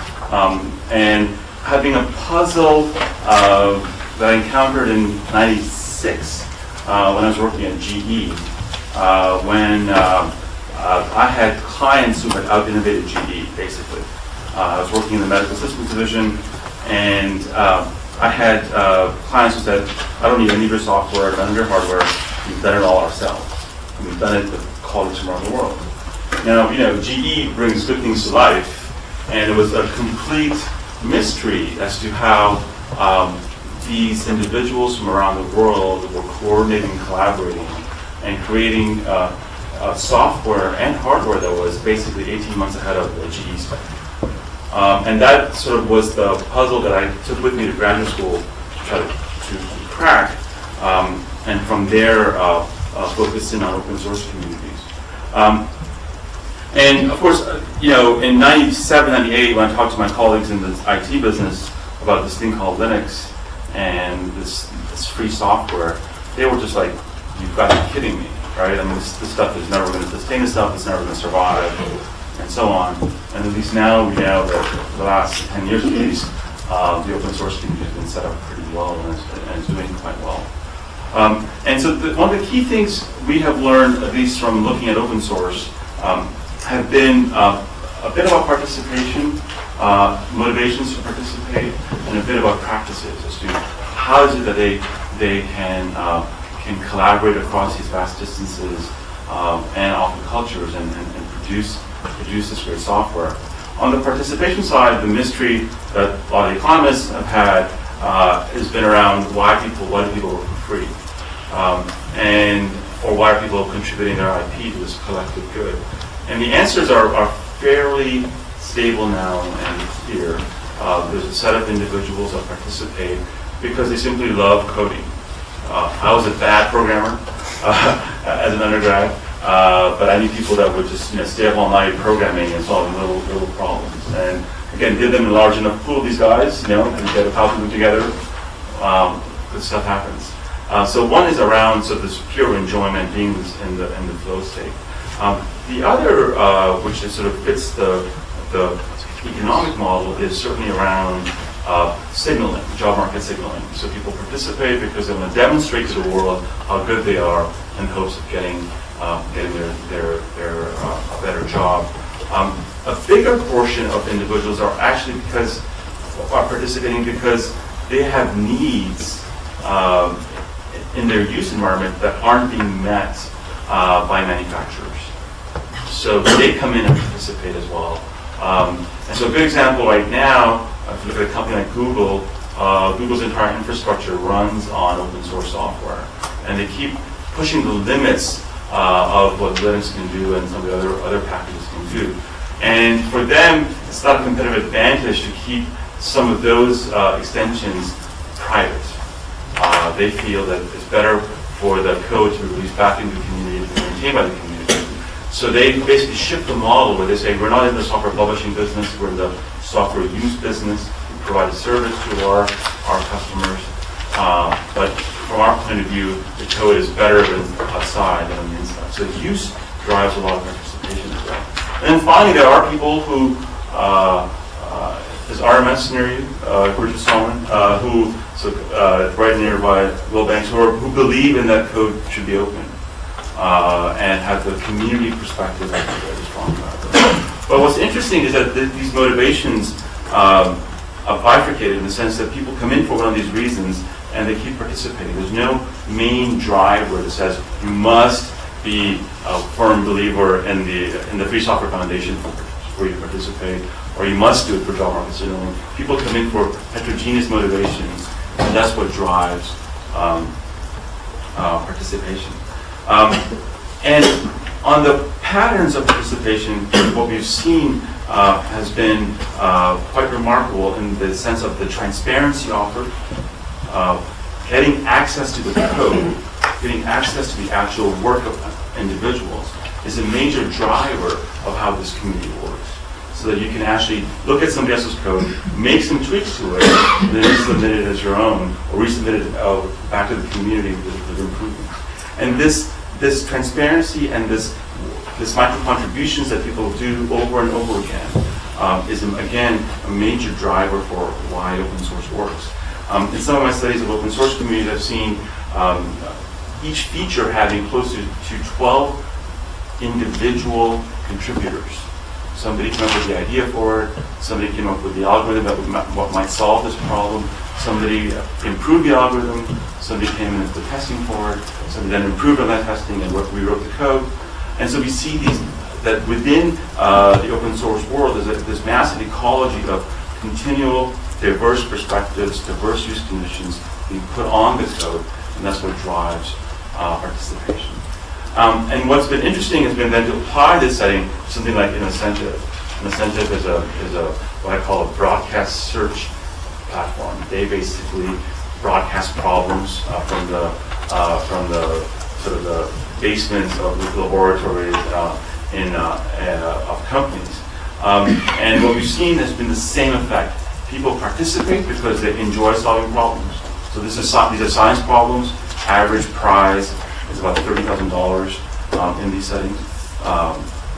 And having a puzzle that I encountered in '96 when I was working at GE, when I had clients who had out-innovated GE, basically. I was working in the medical systems division, and I had clients who said, I don't need any of your software, I don't need your hardware, we've done it all ourselves. And we've done it with colleagues from around the world. Now, GE brings good things to life, and it was a complete mystery as to how these individuals from around the world were coordinating, collaborating, and creating software and hardware that was basically 18 months ahead of the GE spec. And that sort of was the puzzle that I took with me to graduate school to try to crack, and from there focused in on open source communities. And of course, in '97, '98, when I talked to my colleagues in the IT business about this thing called Linux and this free software, they were just like, "You've got to be kidding me, right? I mean, this stuff is never going to sustain itself. It's never going to survive." And so on. And at least now we know that for the last 10 years at least, the open source community has been set up pretty well and is doing quite well. And so one of the key things we have learned, at least from looking at open source, have been a bit about participation, motivations to participate, and a bit about practices as to how is it that they can collaborate across these vast distances and often cultures and produce this great software. On the participation side, the mystery that a lot of economists have had has been around why do people work for free, or why are people contributing their IP to this collective good? And the answers are fairly stable now and clear. There's a set of individuals that participate because they simply love coding. I was a bad programmer as an undergrad. But I knew people that would just stay up all night programming and solving little problems. And again, give them a large enough pool of these guys, and get 1,000 of them together, good stuff happens. So one is around this pure enjoyment, being in the flow state. The other, which is sort of fits the the economic model is certainly around signaling, job market signaling. So people participate because they want to demonstrate to the world how good they are in hopes of getting their a better job. A bigger portion of individuals are actually participating because they have needs in their use environment that aren't being met by manufacturers. So they come in and participate as well. And so a good example right now, if you look at a company like Google, Google's entire infrastructure runs on open source software. And they keep pushing the limits of what Linux can do and some of the other packages can do. And for them, it's not a competitive advantage to keep some of those extensions private. They feel that it's better for the code to be released back into the community and to be maintained by the community. So they basically shift the model where they say, we're not in the software publishing business, we're in the software use business. We provide a service to our customers. But from our point of view, the code is better outside than on the inside. So use drives a lot of participation as well. And then finally, there are people who, there's RMS near you, Gurjit Salman, who, right nearby Wilbanks, who believe in that code should be open and have the community perspective that's very strong about it. But what's interesting is that these motivations are bifurcated in the sense that people come in for one of these reasons and they keep participating. There's no main driver that says you must be a firm believer in the Free Software Foundation for you to participate, or you must do it for job market signaling. People come in for heterogeneous motivations, and that's what drives participation. And on the patterns of participation, what we've seen has been quite remarkable in the sense of the transparency offered, getting access to the code, getting access to the actual work of individuals is a major driver of how this community works. So that you can actually look at somebody else's code, make some tweaks to it, and then resubmit it as your own, or resubmit it back to the community with improvements. And this transparency and this micro contributions that people do over and over again is, again, a major driver for why open source works. In some of my studies of open source communities, I've seen each feature having close to 12 individual contributors. Somebody came up with the idea for it, somebody came up with the algorithm that what might solve this problem, somebody improved the algorithm, somebody came in and did testing for it, somebody then improved on that testing and rewrote the code. And so we see that within the open source world, there's this massive ecology of continual, diverse perspectives, diverse use conditions being put on the code, and that's what drives participation. And what's been interesting has been then to apply this setting to something like an incentive. An incentive is a what I call a broadcast search platform. They basically broadcast problems from the sort of the basements of the laboratories of companies. And what we've seen has been the same effect. People participate because they enjoy solving problems. So these are science problems. Average prize is about $30,000 in these settings.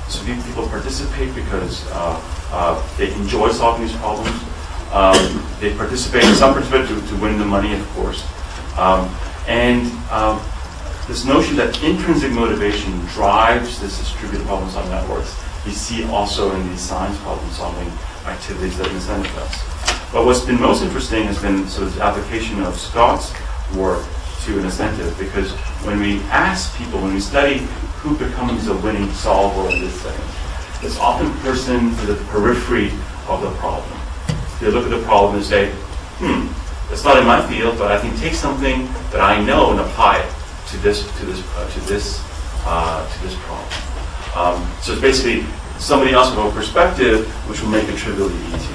So people participate because they enjoy solving these problems. They participate, some participate to win the money, of course. And this notion that intrinsic motivation drives this distributed problem-solving networks, we see also in these science problem-solving activities that incentive us. But what's been most interesting has been sort of the application of Scott's work to an incentive, because when we ask people, when we study who becomes a winning solver in this setting, it's often a person at the periphery of the problem. They look at the problem and say, it's not in my field, but I can take something that I know and apply it to this problem. So it's basically somebody else with a perspective which will make it trivially easy.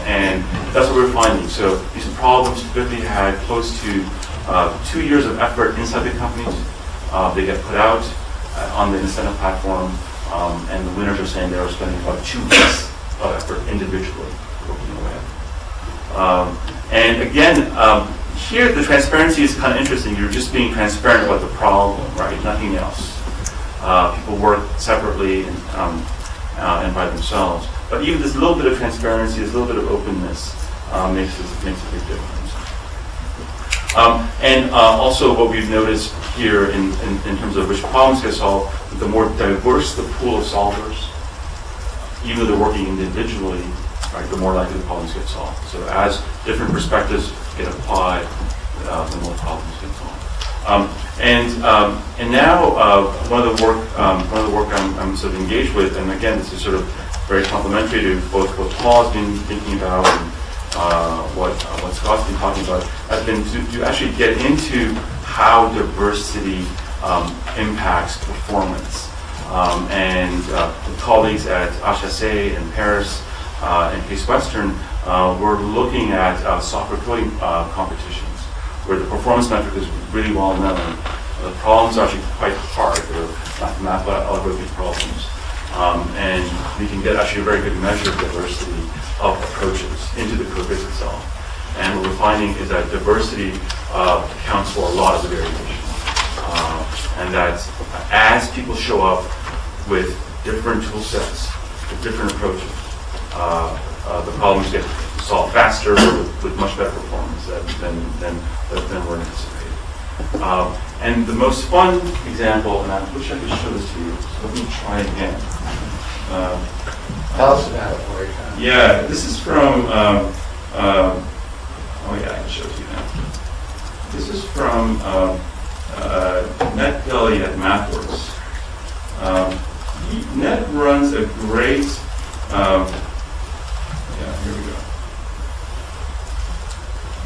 And that's what we're finding. So these problems typically had close to 2 years of effort inside the companies. They get put out on the incentive platform, and the winners are saying they were spending about 2 weeks of effort individually working away. And again, here the transparency is kind of interesting. You're just being transparent about the problem, right? Nothing else. People work separately and by themselves. But even this little bit of transparency, this little bit of openness makes a big difference. Also what we've noticed here in terms of which problems get solved, the more diverse the pool of solvers, even though they're working individually, right, the more likely the problems get solved. So as different perspectives get applied, the more problems get solved. And now one of the work I'm sort of engaged with, and again this is sort of very complementary to both what Paul's been thinking about and what Scott's been talking about, has been to actually get into how diversity impacts performance. The colleagues at HSA in Paris and Case Western were looking at software coding competitions, where the performance metric is really well known. The problems are actually quite hard. They're mathematical algorithmic problems. And we can get actually a very good measure of diversity of approaches into the code base itself. And what we're finding is that diversity accounts for a lot of the variation. And that as people show up with different tool sets, with different approaches, the problems get solved faster with much better performance than we're anticipating. And the most fun example, and I wish I could show this to you, so let me try again. Tell us about it, Corey. Yeah, this is from, oh yeah, I can show it to you now. This is from Ned Kelly at MathWorks. Ned runs a great, here we go.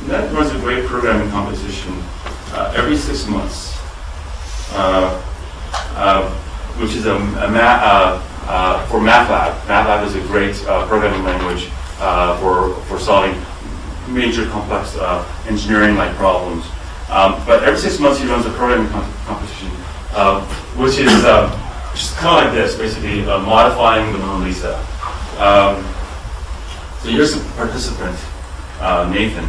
Ned runs a great programming competition every 6 months, which is for MATLAB. MATLAB is a great programming language for solving major complex engineering-like problems. But every 6 months he runs a programming competition, which is just kind of like this, basically modifying the Mona Lisa. So here's a participant, Nathan,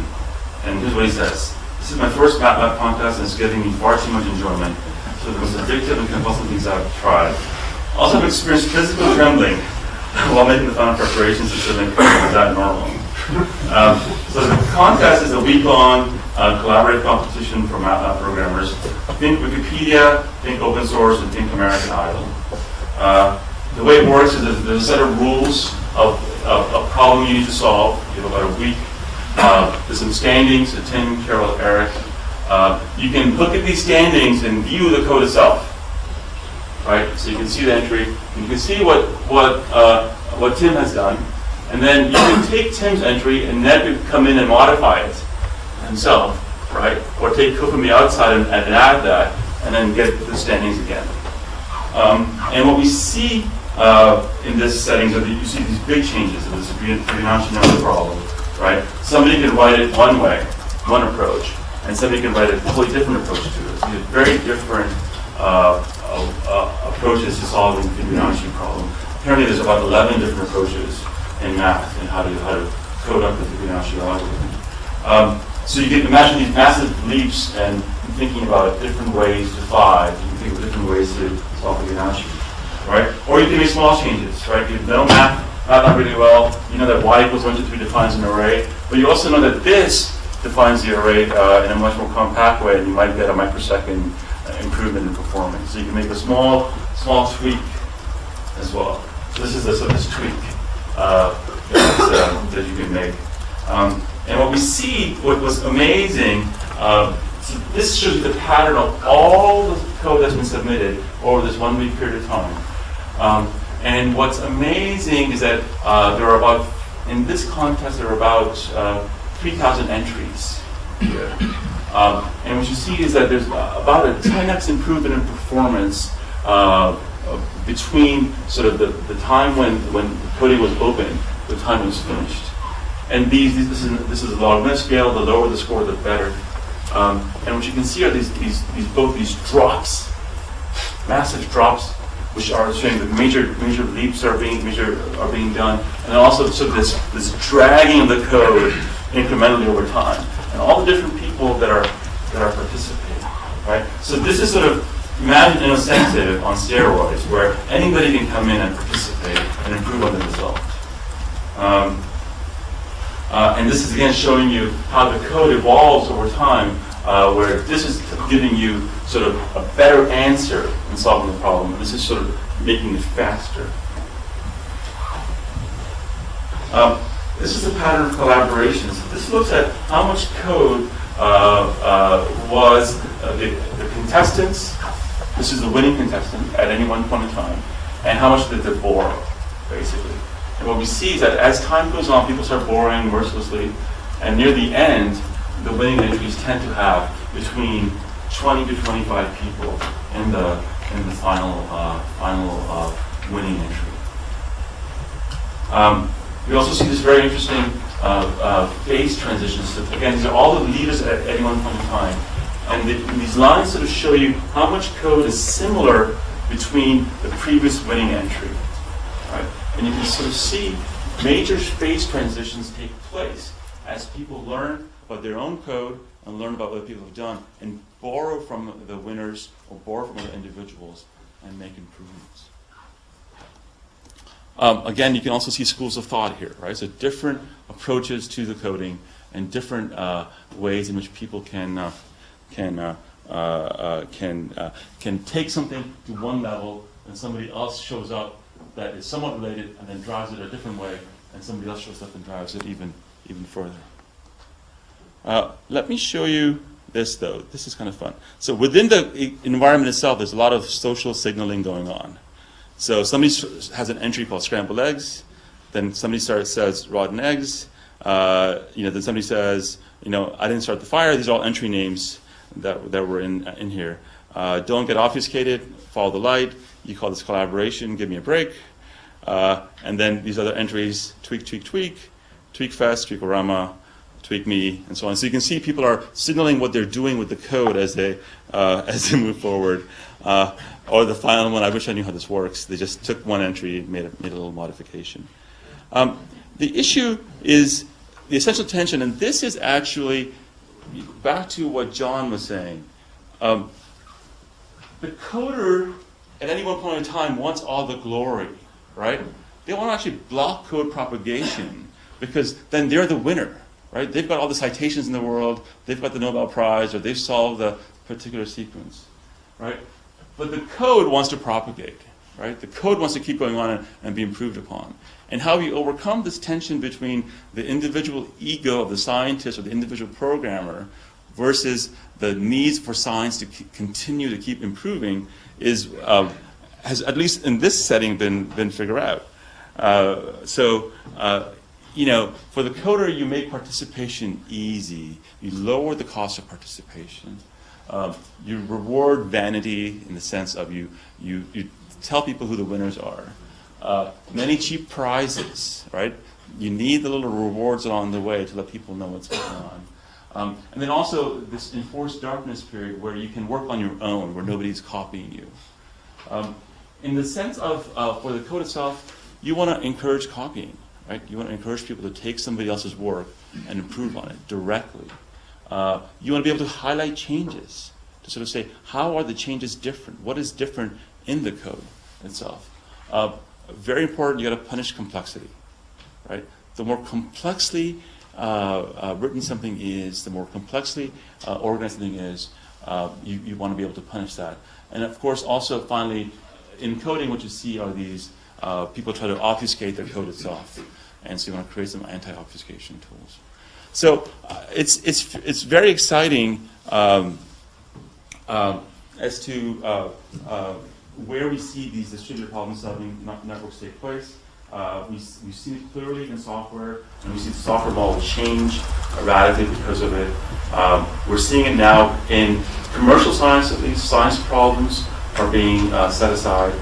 and here's what he says. This is my first MATLAB contest and it's giving me far too much enjoyment. So the most addictive and compulsive things I've tried. Also have experienced physical trembling while making the final preparations and feeling is that normal. So the contest is a week-long collaborative competition for MATLAB programmers. Think Wikipedia, think open source, and think American Idol. The way it works is there's a set of rules of a problem you need to solve. You have about a week. There's some standings, so Tim, Carol, Eric. You can look at these standings and view the code itself. Right? So you can see the entry. You can see what Tim has done. And then you can take Tim's entry and Ned could come in and modify it himself, right? Or take code from the outside and add that, and then get the standings again. And what we see in this setting is that you see these big changes in this Fibonacci number problem, right? Somebody can write it one way, one approach, and somebody can write a totally different approach to it. So these are very different approaches to solving the Fibonacci problem. Apparently there's about 11 different approaches in math and how to code up the Fibonacci algorithm. So you can imagine these massive leaps and thinking about different ways to five. You can think of different ways to solve Fibonacci, right? Or you can make small changes, right? You know math not really well. You know that y equals 1 to 3 defines an array, but you also know that this defines the array in a much more compact way, and you might get a microsecond improvement in performance. So you can make a small tweak as well. So this is this tweak that you can make. And what we see, what was amazing, so this shows you the pattern of all the code that's been submitted over this 1 week period of time. And what's amazing is that in this contest, there are about 3,000 entries here. And what you see is that there's about a 10x improvement in performance between sort of the time when the coding was open, the time it was finished. And this is a logarithmic scale. The lower the score, the better. And what you can see are both these drops, massive drops, which are showing the major leaps are being done, and also sort of this dragging of the code incrementally over time, and all the different people that are participating, right? So this is sort of, imagine an incentive on steroids where anybody can come in and participate and improve on the result. And this is again showing you how the code evolves over time, where this is giving you sort of a better answer in solving the problem. This is sort of making it faster. This is a pattern of collaborations. This looks at how much code was the contestants. This is the winning contestant at any one point in time, and how much did they borrow, basically. And what we see is that as time goes on, people start borrowing mercilessly, and near the end, the winning entries tend to have between 20 to 25 people in the final winning entry. We also see this very interesting phase transitions. So again, these are all the leaders at any one point in time. And these lines sort of show you how much code is similar between the previous winning entry. Right? And you can sort of see major phase transitions take place as people learn about their own code and learn about what people have done and borrow from the winners or borrow from other individuals and make improvements. Again, you can also see schools of thought here, right? So different approaches to the coding and different ways in which people can take something to one level and somebody else shows up that is somewhat related and then drives it a different way, and somebody else shows up and drives it even further. Let me show you this, though. This is kind of fun. So within the environment itself, there's a lot of social signaling going on. So somebody has an entry called scrambled eggs, then somebody says rotten eggs, then somebody says, I didn't start the fire. These are all entry names that were in here. Don't get obfuscated, follow the light. You call this collaboration, give me a break. And then these other entries, tweak, tweak, tweak, tweak fast, tweakorama, tweak me, and so on. So you can see people are signaling what they're doing with the code as they move forward. Or the final one, I wish I knew how this works. They just took one entry, made a little modification. The issue is the essential tension, and this is actually back to what John was saying. The coder at any one point in time wants all the glory, right? They want to actually block code propagation because then they're the winner, right? They've got all the citations in the world, they've got the Nobel Prize, or they've solved the particular sequence, right? But the code wants to propagate, right? The code wants to keep going on and be improved upon. And how we overcome this tension between the individual ego of the scientist or the individual programmer versus the needs for science to continue to keep improving has, at least in this setting, been figured out. For the coder, you make participation easy. You lower the cost of participation. You reward vanity in the sense of you tell people who the winners are. Many cheap prizes, right? You need the little rewards along the way to let people know what's going on. And then also this enforced darkness period where you can work on your own, where nobody's copying you. In the sense of, for the code itself, you want to encourage copying, right? You want to encourage people to take somebody else's work and improve on it directly. You want to be able to highlight changes, to sort of say, how are the changes different? What is different in the code itself? Very important, you got to punish complexity, right? The more complexly written something is, the more complexly organized something is, you want to be able to punish that. And of course, also finally, in coding, what you see are these people try to obfuscate the code itself. And so you want to create some anti-obfuscation tools. So it's very exciting as to where we see these distributed problem-solving networks take place. We've seen it clearly in software, and we see the software model change radically because of it. We're seeing it now in commercial science, at least. Science problems are being set aside,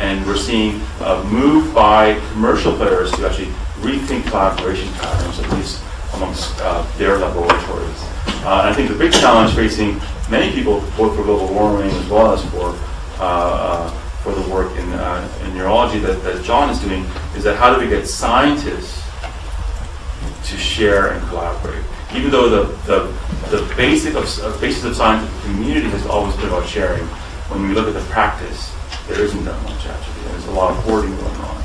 and we're seeing a move by commercial players to actually rethink collaboration patterns, at least amongst their laboratories. And I think the big challenge facing many people, both for global warming as well as for the work in neurology that John is doing, is that how do we get scientists to share and collaborate? Even though the basis of scientific community has always been about sharing, when we look at the practice, there isn't that much actually. There's a lot of hoarding going on.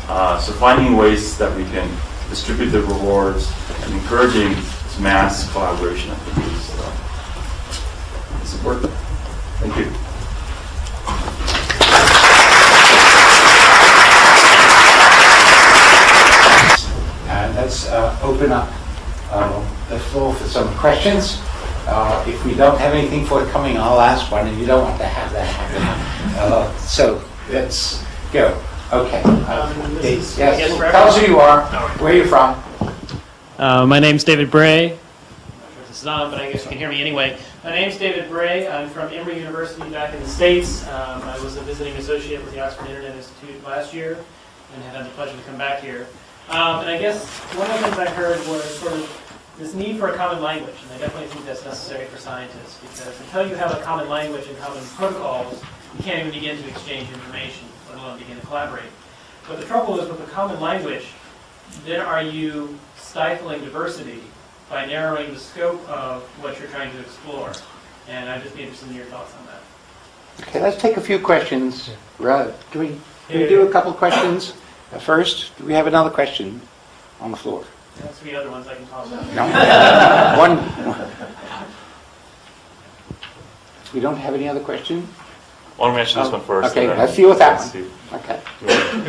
So finding ways that we can distribute the rewards and encouraging mass collaboration activities. It's important. Thank you. And let's open up the floor for some questions. If we don't have anything forthcoming, I'll ask one, and you don't want to have that happen. So let's go. Okay. Yes, Tell us who you are, where you're from. my name's David Bray. I'm not sure if this is on, but I guess you can hear me anyway. My name's David Bray. I'm from Emory University back in the States. I was a visiting associate with the Oxford Internet Institute last year and have had the pleasure to come back here. And I guess one of the things I heard was sort of this need for a common language, and I definitely think that's necessary for scientists, because until you have a common language and common protocols, you can't even begin to exchange information, let alone begin to collaborate. But the trouble is with a common language, then are you stifling diversity by narrowing the scope of what you're trying to explore? And I'd just be interested in your thoughts on that. Okay, let's take a few questions. Can we do a couple questions first? Do we have another question on the floor? That's 3 other ones I can talk about. No? One. We don't have any other question? Why don't we answer this one first? Okay, and let's deal with that see. one. Okay.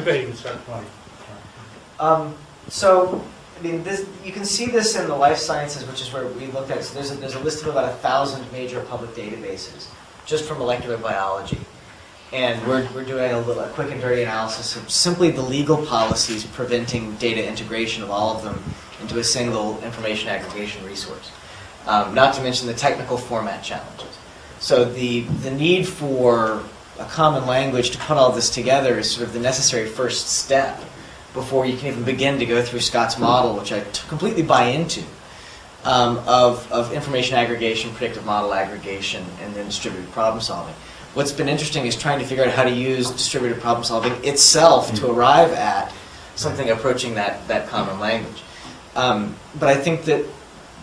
Maybe you can start. So, I mean, you can see this in the life sciences, which is where we looked at. So there's a list of about 1,000 major public databases, just for molecular biology. And we're doing a quick and dirty analysis of simply the legal policies preventing data integration of all of them into a single information aggregation resource. Not to mention the technical format challenges. So the need for a common language to put all this together is sort of the necessary first step before you can even begin to go through Scott's model, which I completely buy into, of information aggregation, predictive model aggregation, and then distributed problem solving. What's been interesting is trying to figure out how to use distributed problem solving itself to arrive at something approaching that common language. But I think that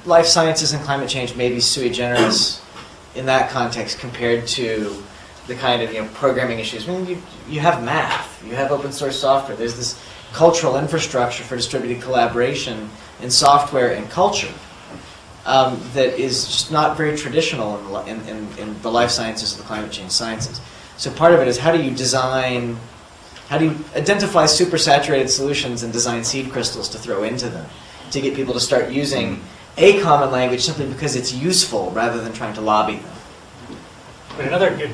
life sciences and climate change may be sui generis in that context compared to the kind of programming issues. I mean, you have math, you have open source software. There's this cultural infrastructure for distributed collaboration in software and culture that is just not very traditional in the life sciences or the climate change sciences. So part of it is how do you identify supersaturated solutions and design seed crystals to throw into them to get people to start using a common language simply because it's useful rather than trying to lobby them. But another good,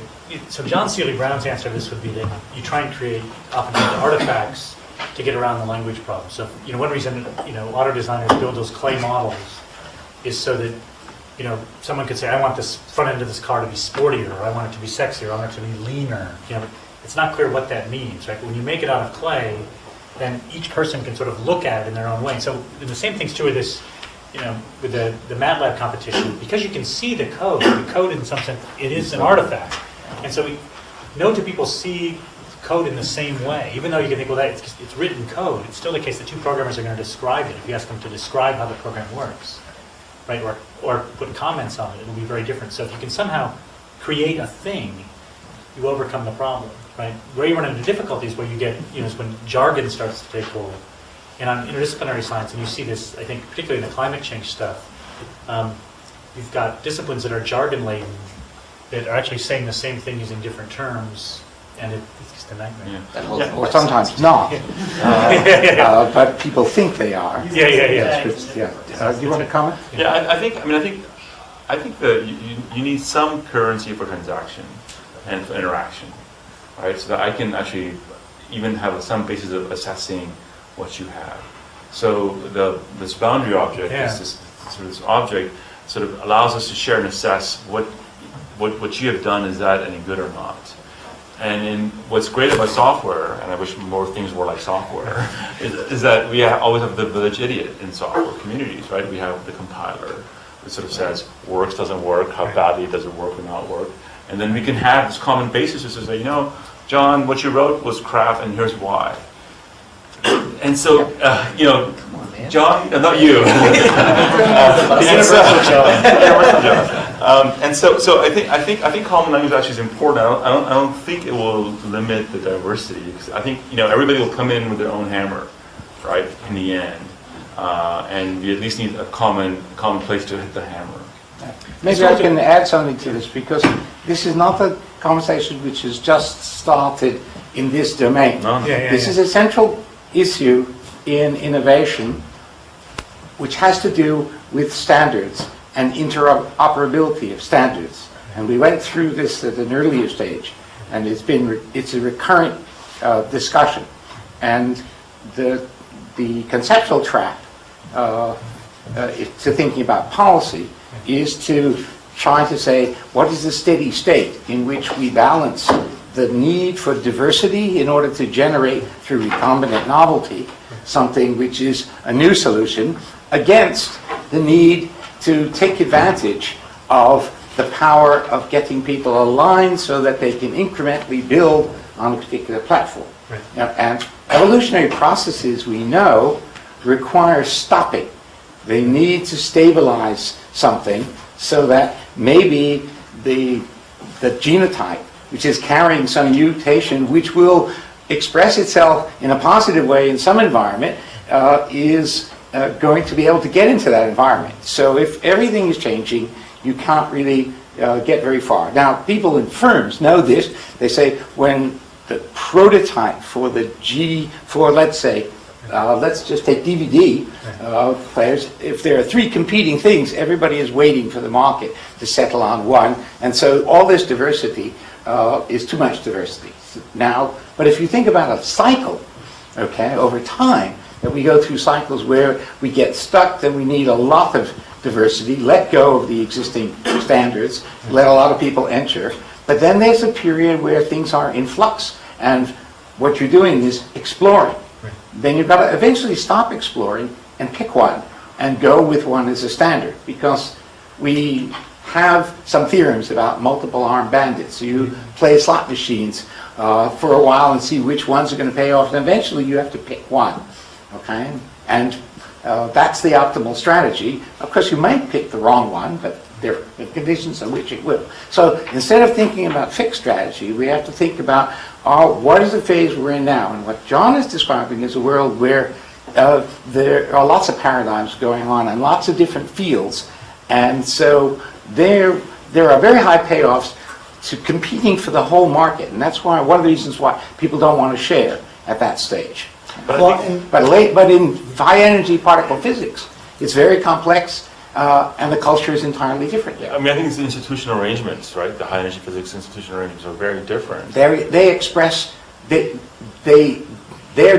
so John Seeley Brown's answer to this would be that you try and create opportunity artifacts to get around the language problem. So, one reason, auto designers build those clay models is so that, someone could say, I want this front end of this car to be sportier, or I want it to be sexier, or I want it to be leaner. It's not clear what that means, right? When you make it out of clay, then each person can sort of look at it in their own way. So the same thing's true with this, with the MATLAB competition. Because you can see the code in some sense, it is an artifact. And so do people see code in the same way? Even though you can think, well, it's written code, it's still the case that two programmers are going to describe it. If you ask them to describe how the program works, right, or put comments on it, it'll be very different. So if you can somehow create a thing, you overcome the problem, right? Where you run into difficulties, where you get, is when jargon starts to take hold. And on interdisciplinary science, and you see this, I think, particularly in the climate change stuff, you've got disciplines that are jargon-laden that are actually saying the same thing using different terms, and it's just a nightmare. Yeah. Or sometimes not. But people think they are. Yeah. Do you want to comment? Yeah, I think that you need some currency for transaction and for interaction, right? So that I can actually even have some basis of assessing what you have. So this boundary object, this object, sort of allows us to share and assess what you have done. Is that any good or not? And what's great about software, and I wish more things were like software, is that we always have the village idiot in software communities, right? We have the compiler that sort of says works, doesn't work, how badly does it work or not work, and then we can have this common basis to say, John, what you wrote was crap, and here's why. And so, John, not you. Universal John. And so I think common language actually is important. I don't think it will limit the diversity, because I think everybody will come in with their own hammer, right? In the end, and we at least need a common place to hit the hammer. Maybe I can add something to this, because this is not a conversation which has just started in this domain. No. This is a central issue in innovation, which has to do with standards and interoperability of standards. And we went through this at an earlier stage, and it's a recurrent discussion. And the conceptual track to thinking about policy is to try to say, what is the steady state in which we balance the need for diversity in order to generate, through recombinant novelty, something which is a new solution, against the need to take advantage of the power of getting people aligned so that they can incrementally build on a particular platform. Right. And evolutionary processes, we know, require stopping. They need to stabilize something so that maybe the genotype, which is carrying some mutation which will express itself in a positive way in some environment, is going to be able to get into that environment. So if everything is changing, you can't really get very far. Now, people in firms know this. They say when the prototype for let's say, let's just take DVD players. If there are three competing things, everybody is waiting for the market to settle on one. And so all this diversity is too much diversity now. But if you think about a cycle, okay, over time, that we go through cycles where we get stuck, then we need a lot of diversity, let go of the existing standards, let a lot of people enter. But then there's a period where things are in flux, and what you're doing is exploring. Right. Then you've got to eventually stop exploring and pick one and go with one as a standard, because we have some theorems about multiple armed bandits. So you play slot machines for a while and see which ones are going to pay off, and eventually you have to pick one. Okay, and that's the optimal strategy. Of course, you might pick the wrong one, but there are conditions on which it will. So instead of thinking about fixed strategy, we have to think about what is the phase we're in now. And what John is describing is a world where there are lots of paradigms going on and lots of different fields. And so there are very high payoffs to competing for the whole market. And that's why one of the reasons why people don't want to share at that stage. But in high energy particle physics, it's very complex, and the culture is entirely different there. I mean, I think it's the institutional arrangements, right? The high energy physics institutional arrangements are very different. They're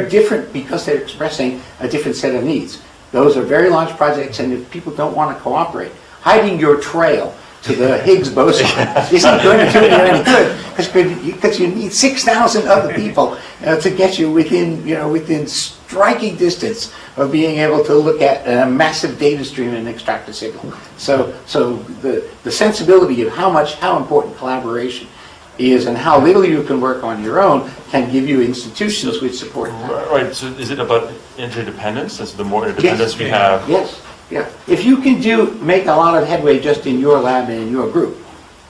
different because they're expressing a different set of needs. Those are very large projects, and if people don't want to cooperate, hiding your trail to the Higgs boson isn't going to do you any good, because you need 6,000 other people to get you within striking distance of being able to look at a massive data stream and extract a signal. So the sensibility of how important collaboration is and how little you can work on your own can give you institutions which support that. Right. So is it about interdependence? As the more interdependence we have. Yes. Yeah. If you can make a lot of headway just in your lab and in your group,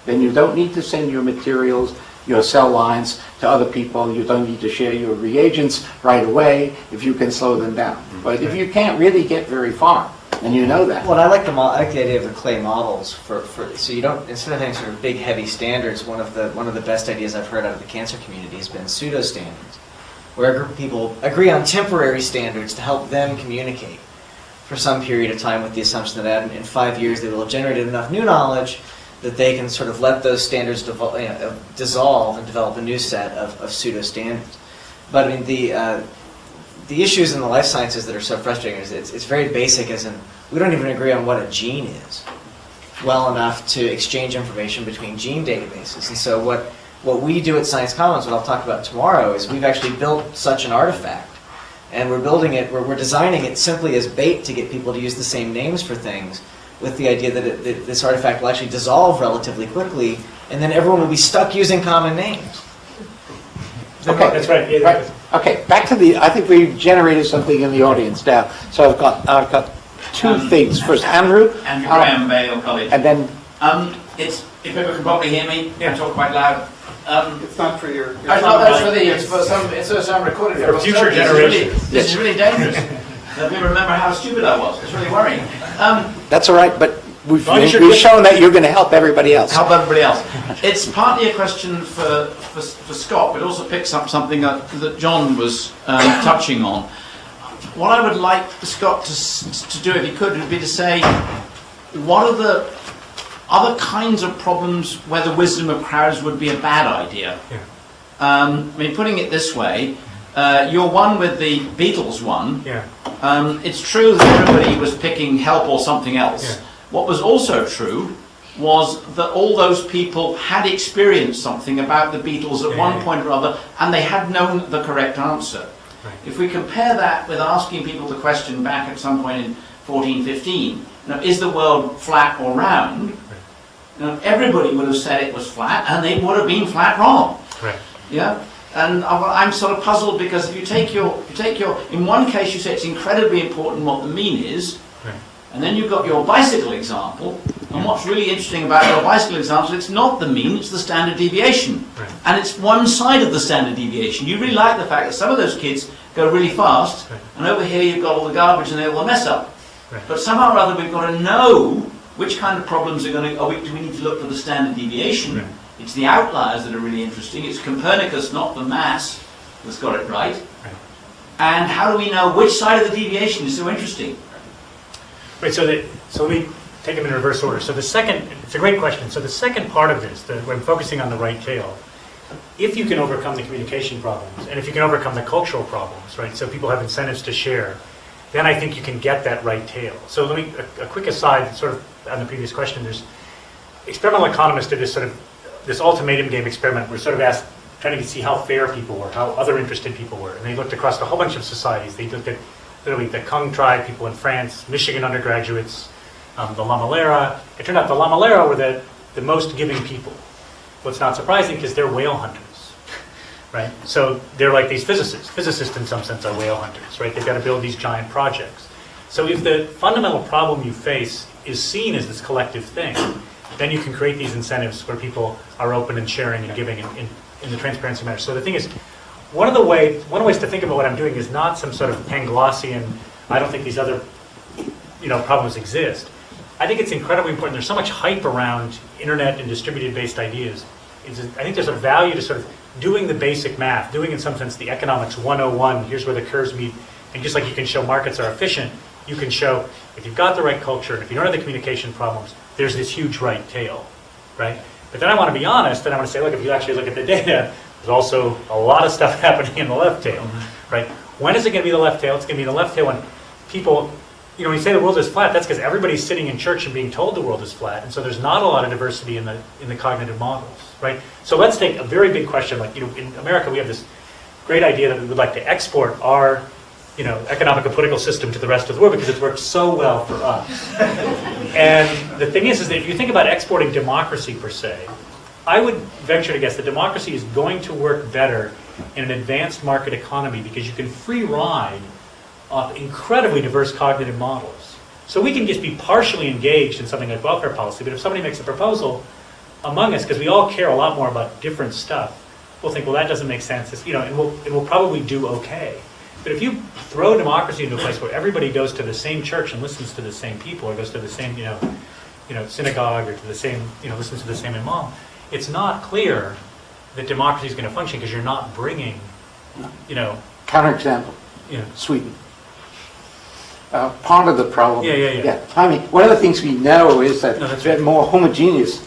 then you don't need to send your materials, your cell lines to other people. You don't need to share your reagents right away if you can slow them down. But if you can't really get very far, and you know that. Well, I like the idea of the clay models so you don't, instead of having sort of big heavy standards. One of the best ideas I've heard out of the cancer community has been pseudo standards, where a group of people agree on temporary standards to help them communicate for some period of time, with the assumption that in 5 years they will have generated enough new knowledge that they can sort of let those standards dissolve and develop a new set of pseudo standards. But I mean, the issues in the life sciences that are so frustrating is it's very basic, as in we don't even agree on what a gene is well enough to exchange information between gene databases. And so what we do at Science Commons, what I'll talk about tomorrow, is we've actually built such an artifact. And we're building it, we're designing it simply as bait to get people to use the same names for things, with the idea that this artifact will actually dissolve relatively quickly, and then everyone will be stuck using common names. Okay, that's right. Yeah, right. Okay, back to I think we've generated something in the audience now. So I've got two things. First, Andrew. Andrew Graham, Balliol College. And then... If people can probably hear me, I talk quite loud. It's not for your. It's for some recording. For future generations. This is really dangerous. Let me remember how stupid I was. It's really worrying. That's all right, but we've long as you're shown that you're going to help everybody else. Help everybody else. It's partly a question for Scott, but it also picks up something that John was touching on. What I would like Scott to do, if he could, would be to say, what are the other kinds of problems where the wisdom of crowds would be a bad idea? Yeah. I mean, putting it this way, your one with the Beatles one, Yeah. It's true that everybody was picking help or something else. Yeah. What was also true was that all those people had experienced something about the Beatles at one point or other, and they had known the correct answer. Right. If we compare that with asking people the question back at some point in 1415, is the world flat or round? Everybody would have said it was flat, and they would have been flat wrong. Right. Yeah. And I'm sort of puzzled because if you take your, in one case you say it's incredibly important what the mean is, Right. and then you've got your bicycle example, and what's really interesting about your bicycle example, it's not the mean, it's the standard deviation. Right. And it's one side of the standard deviation. You really like the fact that some of those kids go really fast, Right. and over here you've got all the garbage and they will mess up. Right. But somehow or other we've got to know which kind of problems are going to, do we need to look for the standard deviation? Right. It's the outliers that are really interesting. It's Copernicus, not the mass, that's got it right. Right. And how do we know which side of the deviation is so interesting? Right, so let me take them in reverse order. So it's a great question. So the second part of this, when focusing on the right tail, if you can overcome the communication problems, and if you can overcome the cultural problems, right, so people have incentives to share, then I think you can get that right tail. So let me, a quick aside, sort of on the previous question, there's, experimental economists did this ultimatum game experiment where sort of asked, trying to see how fair people were, how other interested people were, and they looked across a whole bunch of societies. They looked at literally the Kung tribe, people in France, Michigan undergraduates, the Lamalera. It turned out the Lamalera were the most giving people. What's not surprising because they're whale hunters, right? So they're like these physicists. Physicists in some sense are whale hunters, right? They've got to build these giant projects. So if the fundamental problem you face is seen as this collective thing, then you can create these incentives where people are open and sharing and giving in the transparency matter. So the thing is, one of the ways to think about what I'm doing is not some sort of Panglossian, I don't think these other problems exist. I think it's incredibly important. There's so much hype around internet and distributed based ideas. I think there's a value to sort of doing the basic math, doing in some sense the economics 101, here's where the curves meet, and just like you can show markets are efficient, you can show if you've got the right culture, and if you don't have the communication problems, there's this huge right tail, right? But then I want to be honest, and I want to say, look, if you actually look at the data, there's also a lot of stuff happening in the left tail, right? When is it going to be the left tail? It's going to be the left tail when people, when you say the world is flat, that's because everybody's sitting in church and being told the world is flat, and so there's not a lot of diversity in the cognitive models, right? So let's take a very big question, like, in America we have this great idea that we would like to export our, economic and political system to the rest of the world because it's worked so well for us. And the thing is that if you think about exporting democracy per se, I would venture to guess that democracy is going to work better in an advanced market economy because you can free ride off incredibly diverse cognitive models. So we can just be partially engaged in something like welfare policy, but if somebody makes a proposal among us, because we all care a lot more about different stuff, we'll think, well, that doesn't make sense, and we'll probably do okay. But if you throw democracy into a place where everybody goes to the same church and listens to the same people, or goes to the same, synagogue, or to the same, listens to the same imam, it's not clear that democracy is going to function because you're not bringing, Counterexample, Sweden. Part of the problem. Yeah. I mean, one of the things we know is that more homogeneous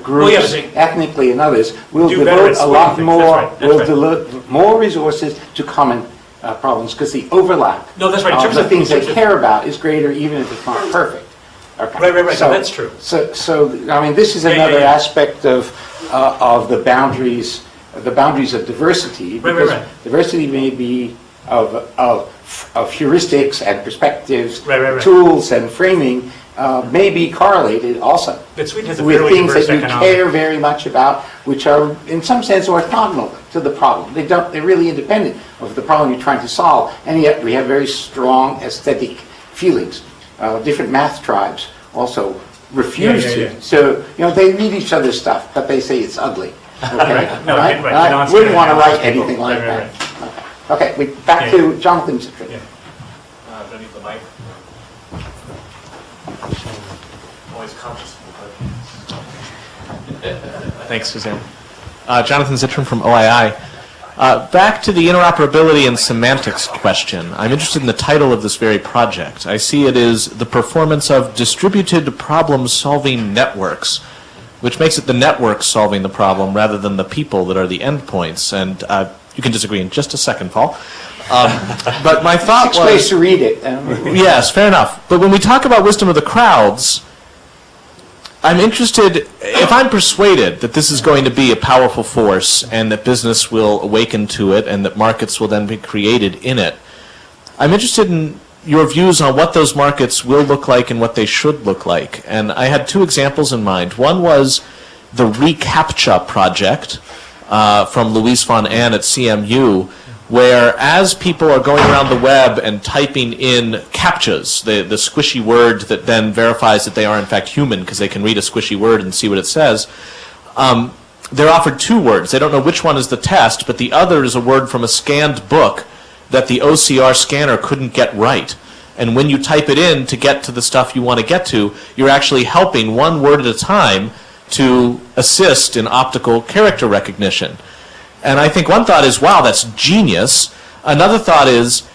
groups, ethnically and others, will devote a lot more, devote more resources to common problems because the overlap of the things they care about is greater even if it's not perfect. Okay. Right. So that's true. So I mean, this is another aspect of the boundaries of diversity. Because diversity may be of heuristics and perspectives, tools and framing may be correlated also with things that you care very much about, which are in some sense orthogonal to the problem. They're really independent of the problem you're trying to solve, and yet we have very strong aesthetic feelings. Different math tribes also refuse Yeah, yeah, to. yeah. So, they read each other's stuff, but they say it's ugly. Okay? No, right? right, I non-standard wouldn't want to write analysis. anything like Right, that. Okay, back Yeah. to Jonathan Citrin. Yeah. Do I need the mic? Always conscious of the Thanks, Suzanne. Jonathan Zitron from OII. Back to the interoperability and semantics question. I'm interested in the title of this very project. I see it is the performance of distributed problem-solving networks, which makes it the network solving the problem rather than the people that are the endpoints. And you can disagree in just a second, Paul. But my thought 6 was... ways to read it. Yes, fair enough. But when we talk about wisdom of the crowds, I'm interested, if I'm persuaded that this is going to be a powerful force and that business will awaken to it and that markets will then be created in it, I'm interested in your views on what those markets will look like and what they should look like. And I had 2 examples in mind. One was the reCAPTCHA project from Luis von Ahn at CMU, where as people are going around the web and typing in CAPTCHAs, the squishy word that then verifies that they are in fact human because they can read a squishy word and see what it says, they're offered 2 words. They don't know which one is the test, but the other is a word from a scanned book that the OCR scanner couldn't get right. And when you type it in to get to the stuff you want to get to, you're actually helping 1 word at a time to assist in optical character recognition. And I think one thought is, wow, that's genius. Another thought is,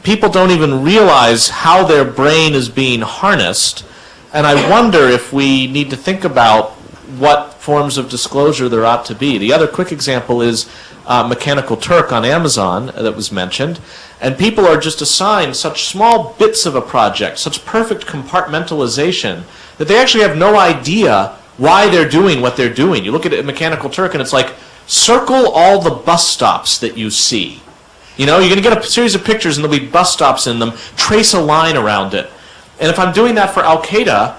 people don't even realize how their brain is being harnessed. And I wonder if we need to think about what forms of disclosure there ought to be. The other quick example is Mechanical Turk on Amazon that was mentioned. And people are just assigned such small bits of a project, such perfect compartmentalization, that they actually have no idea why they're doing what they're doing. You look at Mechanical Turk and it's like, circle all the bus stops that you see. You're going to get a series of pictures and there'll be bus stops in them. Trace a line around it. And if I'm doing that for Al-Qaeda,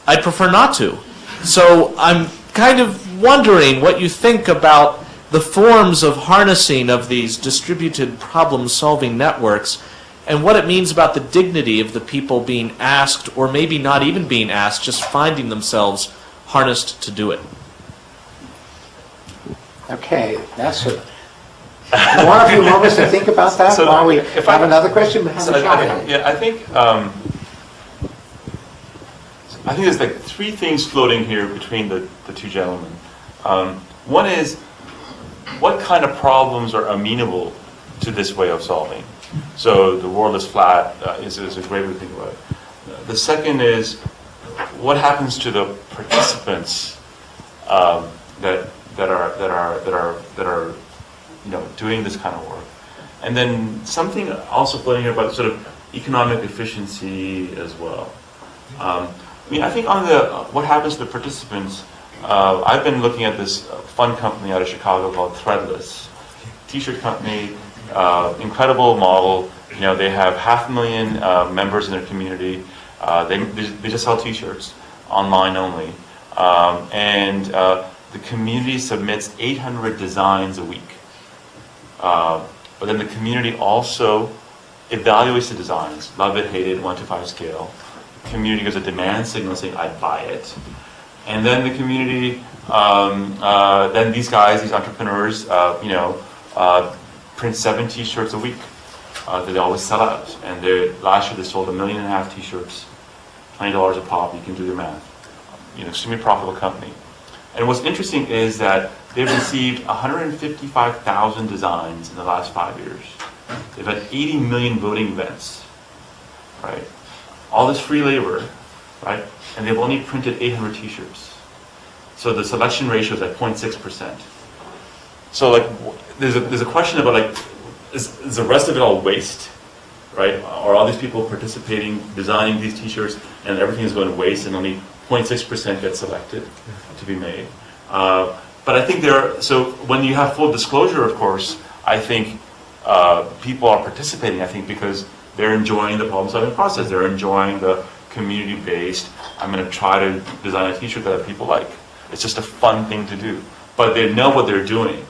I'd prefer not to. So I'm kind of wondering what you think about the forms of harnessing of these distributed problem-solving networks and what it means about the dignity of the people being asked, or maybe not even being asked, just finding themselves harnessed to do it. Okay, that's it. You want a few moments to think about that while we have another question? I think there's like 3 things floating here between the 2 gentlemen. One is, what kind of problems are amenable to this way of solving? So the world is flat is a great way to think about it. The second is, what happens to the participants that are doing this kind of work? And then something also floating here about sort of economic efficiency as well. I think on what happens to the participants, I've been looking at this fun company out of Chicago called Threadless, t-shirt company, incredible model. They have 500,000 members in their community. They just sell t-shirts online only, and the community submits 800 designs a week. But then the community also evaluates the designs, love it, hate it, 1 to 5 scale. The community gives a demand signal saying, I'd buy it. And then the community, then these guys, these entrepreneurs, print 7 t-shirts a week that they always sell out. And last year they sold 1.5 million t-shirts, $20 a pop. You can do the math. Extremely profitable company. And what's interesting is that they've received 155,000 designs in the last 5 years. They've had 80 million voting events, right? All this free labor, right? And they've only printed 800 t-shirts. So the selection ratio is at 0.6%. So there's a question about is the rest of it all waste, right? Are all these people participating, designing these t-shirts, and everything is going to waste and only 0.6% gets selected to be made? But I think so when you have full disclosure, of course, I think people are participating, because they're enjoying the problem-solving process. They're enjoying the community-based, I'm going to try to design a t-shirt that people like. It's just a fun thing to do. But they know what they're doing,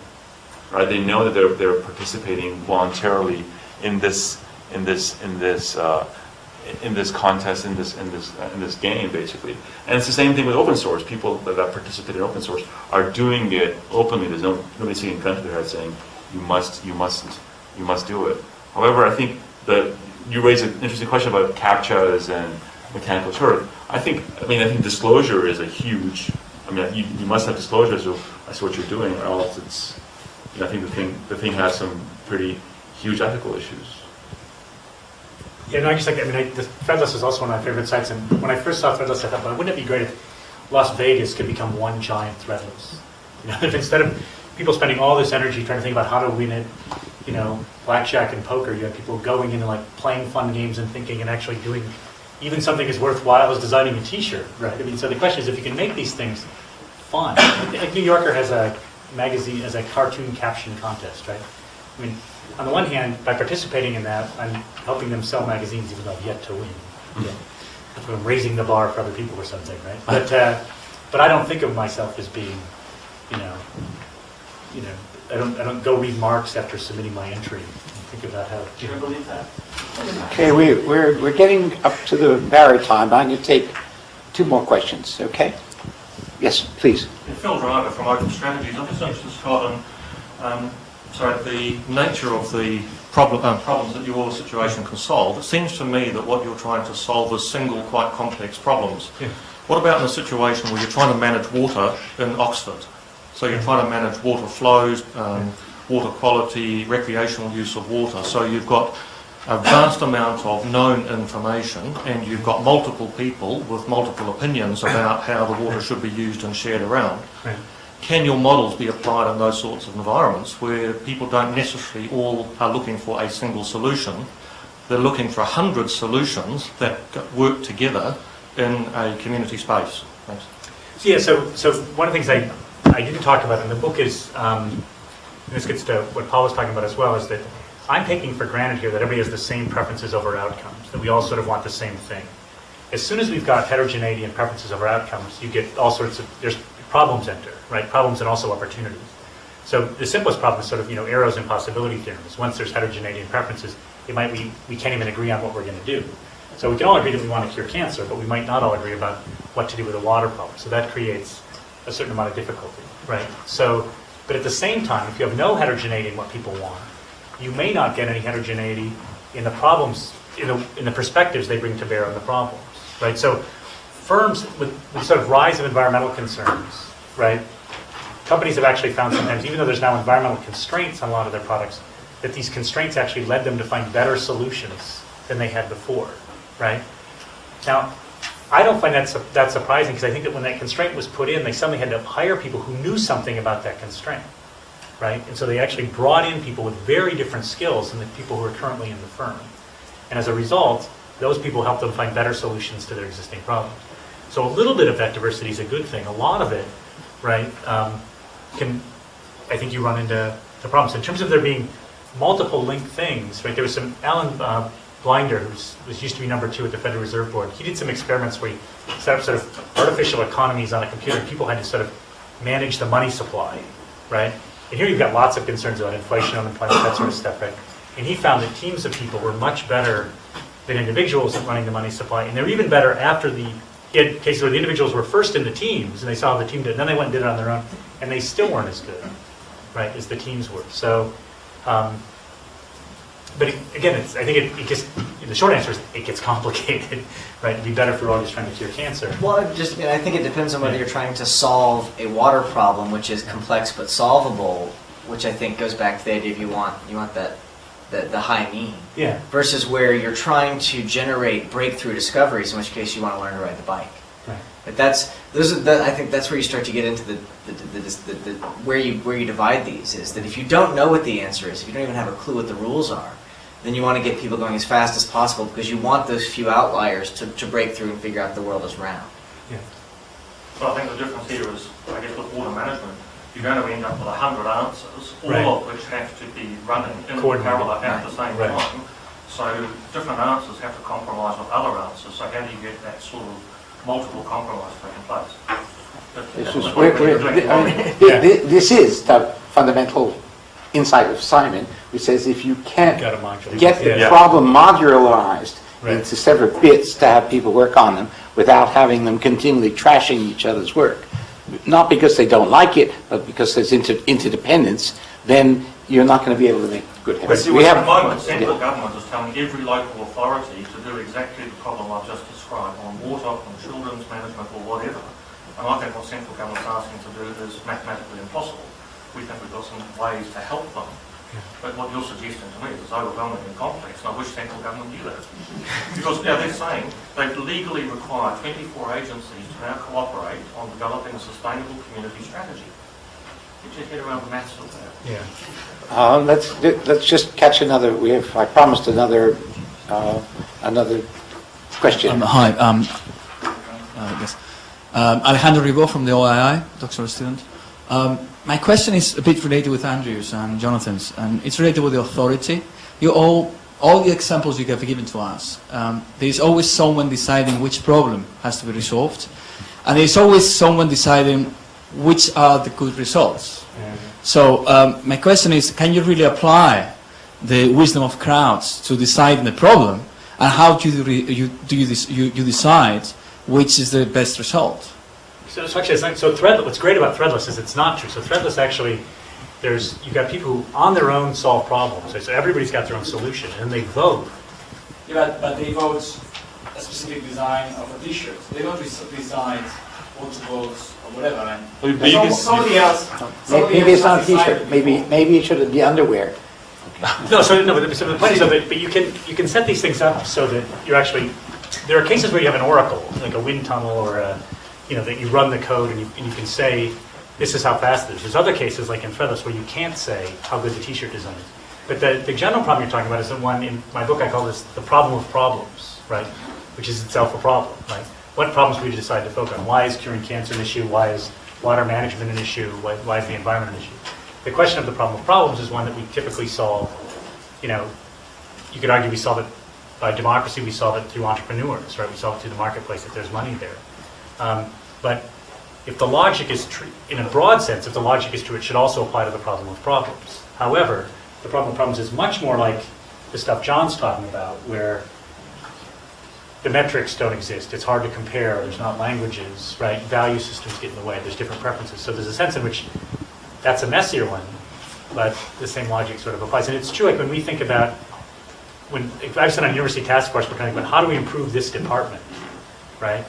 right? They know that they're participating voluntarily in this in this contest, in this game, basically. And it's the same thing with open source. People that participate in open source are doing it openly. There's nobody sitting in front of their head saying you must do it. However, I think that you raise an interesting question about CAPTCHAs and mechanical turk. I think disclosure is a huge. I mean, you must have disclosure as to what you're doing, or else it's. I think the thing has some pretty huge ethical issues. Yeah, no, the Threadless is also one of my favorite sites, and when I first saw Threadless, I thought, well, wouldn't it be great if Las Vegas could become one giant Threadless? If instead of people spending all this energy trying to think about how to win it, blackjack and poker, you have people going in and like playing fun games and thinking and actually doing even something as worthwhile as designing a T-shirt, right? So the question is, if you can make these things fun, like New Yorker has a magazine as a cartoon caption contest, right? On the one hand, by participating in that, I'm helping them sell magazines even though I've yet to win. I'm raising the bar for other people or something, right? But I don't think of myself as being, I don't go read Marx after submitting my entry. Think about how. Do you believe that? Okay, we're getting up to the barrier time. I'm going to take 2 more questions, okay? Yes, please. Phil Driver from Open Strategies. I'm just interested, Scott, on the nature of the problems that your situation can solve. It seems to me that what you're trying to solve is single, quite complex problems. Yeah. What about in a situation where you're trying to manage water in Oxford? So you're trying to manage water flows, water quality, recreational use of water. So you've got a vast amount of known information, and you've got multiple people with multiple opinions about how the water should be used and shared around. Right. Can your models be applied in those sorts of environments where people don't necessarily all are looking for a single solution? They're looking for 100 solutions that work together in a community space. Thanks. Yeah, so one of the things I didn't talk about in the book is, and this gets to what Paul was talking about as well, is that I'm taking for granted here that everybody has the same preferences over outcomes, that we all sort of want the same thing. As soon as we've got heterogeneity and preferences over outcomes, you get all sorts of, there's problems enter, right? Problems and also opportunities. So the simplest problem is sort of, Arrow's impossibility theorems. Once there's heterogeneity and preferences, we can't even agree on what we're going to do. So we can all agree that we want to cure cancer, but we might not all agree about what to do with a water problem. So that creates a certain amount of difficulty, right? So, but at the same time, if you have no heterogeneity in what people want, you may not get any heterogeneity in the problems, in the perspectives they bring to bear on the problems, right? So firms with sort of rise of environmental concerns, right? Companies have actually found sometimes, even though there's now environmental constraints on a lot of their products, that these constraints actually led them to find better solutions than they had before, right? Now, I don't find that surprising, because I think that when that constraint was put in, they suddenly had to hire people who knew something about that constraint, right? And so they actually brought in people with very different skills than the people who are currently in the firm. And as a result, those people helped them find better solutions to their existing problems. So a little bit of that diversity is a good thing. A lot of it, right, I think you run into the problems. In terms of there being multiple linked things, right, there was some, Alan Blinder, who used to be number 2 at the Federal Reserve Board, he did some experiments where he set up sort of artificial economies on a computer, and people had to sort of manage the money supply, right? And here you've got lots of concerns about inflation, unemployment, that sort of stuff, right? And he found that teams of people were much better than individuals at running the money supply, and they're even better after he had cases where the individuals were first in the teams, and they saw how the team did, and then they went and did it on their own, and they still weren't as good, right, as the teams were. So, but again, I think the short answer is it gets complicated, right? It'd be better if we were all just trying to cure cancer. Well, I think it depends on whether you're trying to solve a water problem, which is complex but solvable, which I think goes back to the idea of you want the high mean, Yeah. versus where you're trying to generate breakthrough discoveries, in which case you want to learn to ride the bike. Right. But I think that's where you start to get into where you divide these, is that if you don't know what the answer is, if you don't even have a clue what the rules are, then you want to get people going as fast as possible, because you want those few outliers to break through and figure out the world is round. Yeah. Well, I think the difference here is, I guess, with water management, you're going to end up with 100 answers, all Right. of which have to be running in Coordinated. parallel at the same Right. time. So different answers have to compromise with other answers. So how do you get that sort of multiple compromise taking place? This is the fundamental insight of Simon, which says if you can't Got to modular. get the Yeah. problem modularized Right. into separate bits to have people work on them without having them continually trashing each other's work. Not because they don't like it, but because there's interdependence, then you're not going to be able to make good But heads. see, at the moment, central government is telling every local authority to do exactly the problem I've just described on water, on children's management or whatever. And I think what central government's asking to do is mathematically impossible. We think we've got some ways to help them. But what you're suggesting to me is overwhelming and complex, and I wish central government knew that. Because now they're saying they legally require 24 agencies to now cooperate on developing a sustainable community strategy. Get your head around the maths of that. Yeah. Let's just catch another. I promised another question. Hi. Yes. Alejandro Ribó from the OII, doctoral student. My question is a bit related with Andrew's and Jonathan's, and it's related with the authority. All the examples you have given to us, there's always someone deciding which problem has to be resolved, and there's always someone deciding which are the good results. So my question is, can you really apply the wisdom of crowds to decide the problem, and how do you decide which is the best result? So Threadless, what's great about Threadless is it's not true. So Threadless actually, you've got people who on their own solve problems. So everybody's got their own solution, and they vote. Yeah, but they vote a specific design of a T-shirt. They don't decide what to vote or whatever. Somebody else. Maybe it's not a T-shirt. Maybe it should be underwear. But the point is that but you can set these things up so that you're actually. There are cases where you have an oracle, like a wind tunnel, or that you run the code and you can say, this is how fast it is. There's other cases, like in Threadless, where you can't say how good the T-shirt design is. But the general problem you're talking about is the one in my book I call this the problem of problems, right? Which is itself a problem, right? What problems we decide to focus on? Why is curing cancer an issue? Why is water management an issue? Why is the environment an issue? The question of the problem of problems is one that we typically solve. You could argue we solve it by democracy. We solve it through entrepreneurs, right? We solve it through the marketplace if there's money there. But if the logic is true, in a broad sense, if the logic is true, it should also apply to the problem of problems. However, the problem of problems is much more like the stuff John's talking about, where the metrics don't exist. It's hard to compare. There's not languages, right? Value systems get in the way. There's different preferences. So there's a sense in which that's a messier one, but the same logic sort of applies. And it's true, like when we think about, if I've sat on a university task force, we're trying to think about how do we improve this department, right?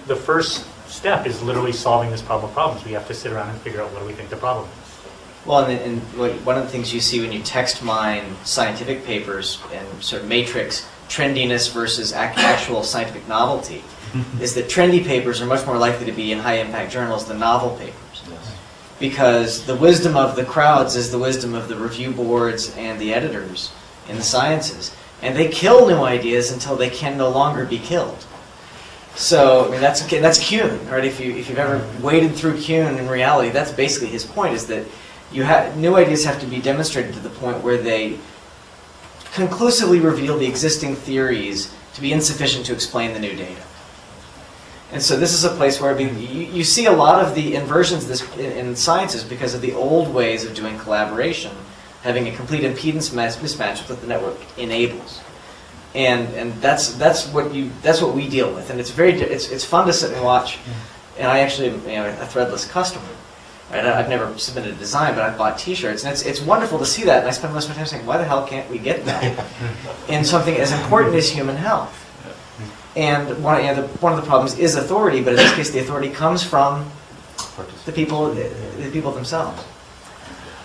The first step is literally solving this problem of problems. We have to sit around and figure out what do we think the problem is. Well, and one of the things you see when you text mine scientific papers and sort of matrix trendiness versus actual scientific novelty is that trendy papers are much more likely to be in high-impact journals than novel papers. Yes. Because the wisdom of the crowds is the wisdom of the review boards and the editors in the sciences. And they kill new ideas until they can no longer be killed. So, I mean, that's Kuhn, right? If you've ever waded through Kuhn, in reality, that's basically his point, is that new ideas have to be demonstrated to the point where they conclusively reveal the existing theories to be insufficient to explain the new data. And so this is a place where you see a lot of the inversions in sciences because of the old ways of doing collaboration, having a complete impedance mismatch with what the network enables. And that's what we deal with, and it's fun to sit and watch. And I actually am a Threadless customer. Right? I've never submitted a design, but I've bought T-shirts, and it's wonderful to see that. And I spend most of my time saying, why the hell can't we get that in something as important as human health? And one of the problems is authority, but in this case, the authority comes from the people themselves.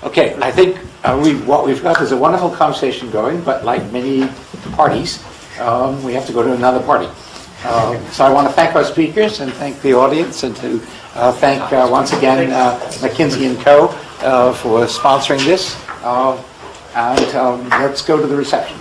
Okay, I think what we've got is a wonderful conversation going, but like many parties, we have to go to another party. So I want to thank our speakers and thank the audience, and to thank once again McKinsey & Co. For sponsoring this. And let's go to the reception.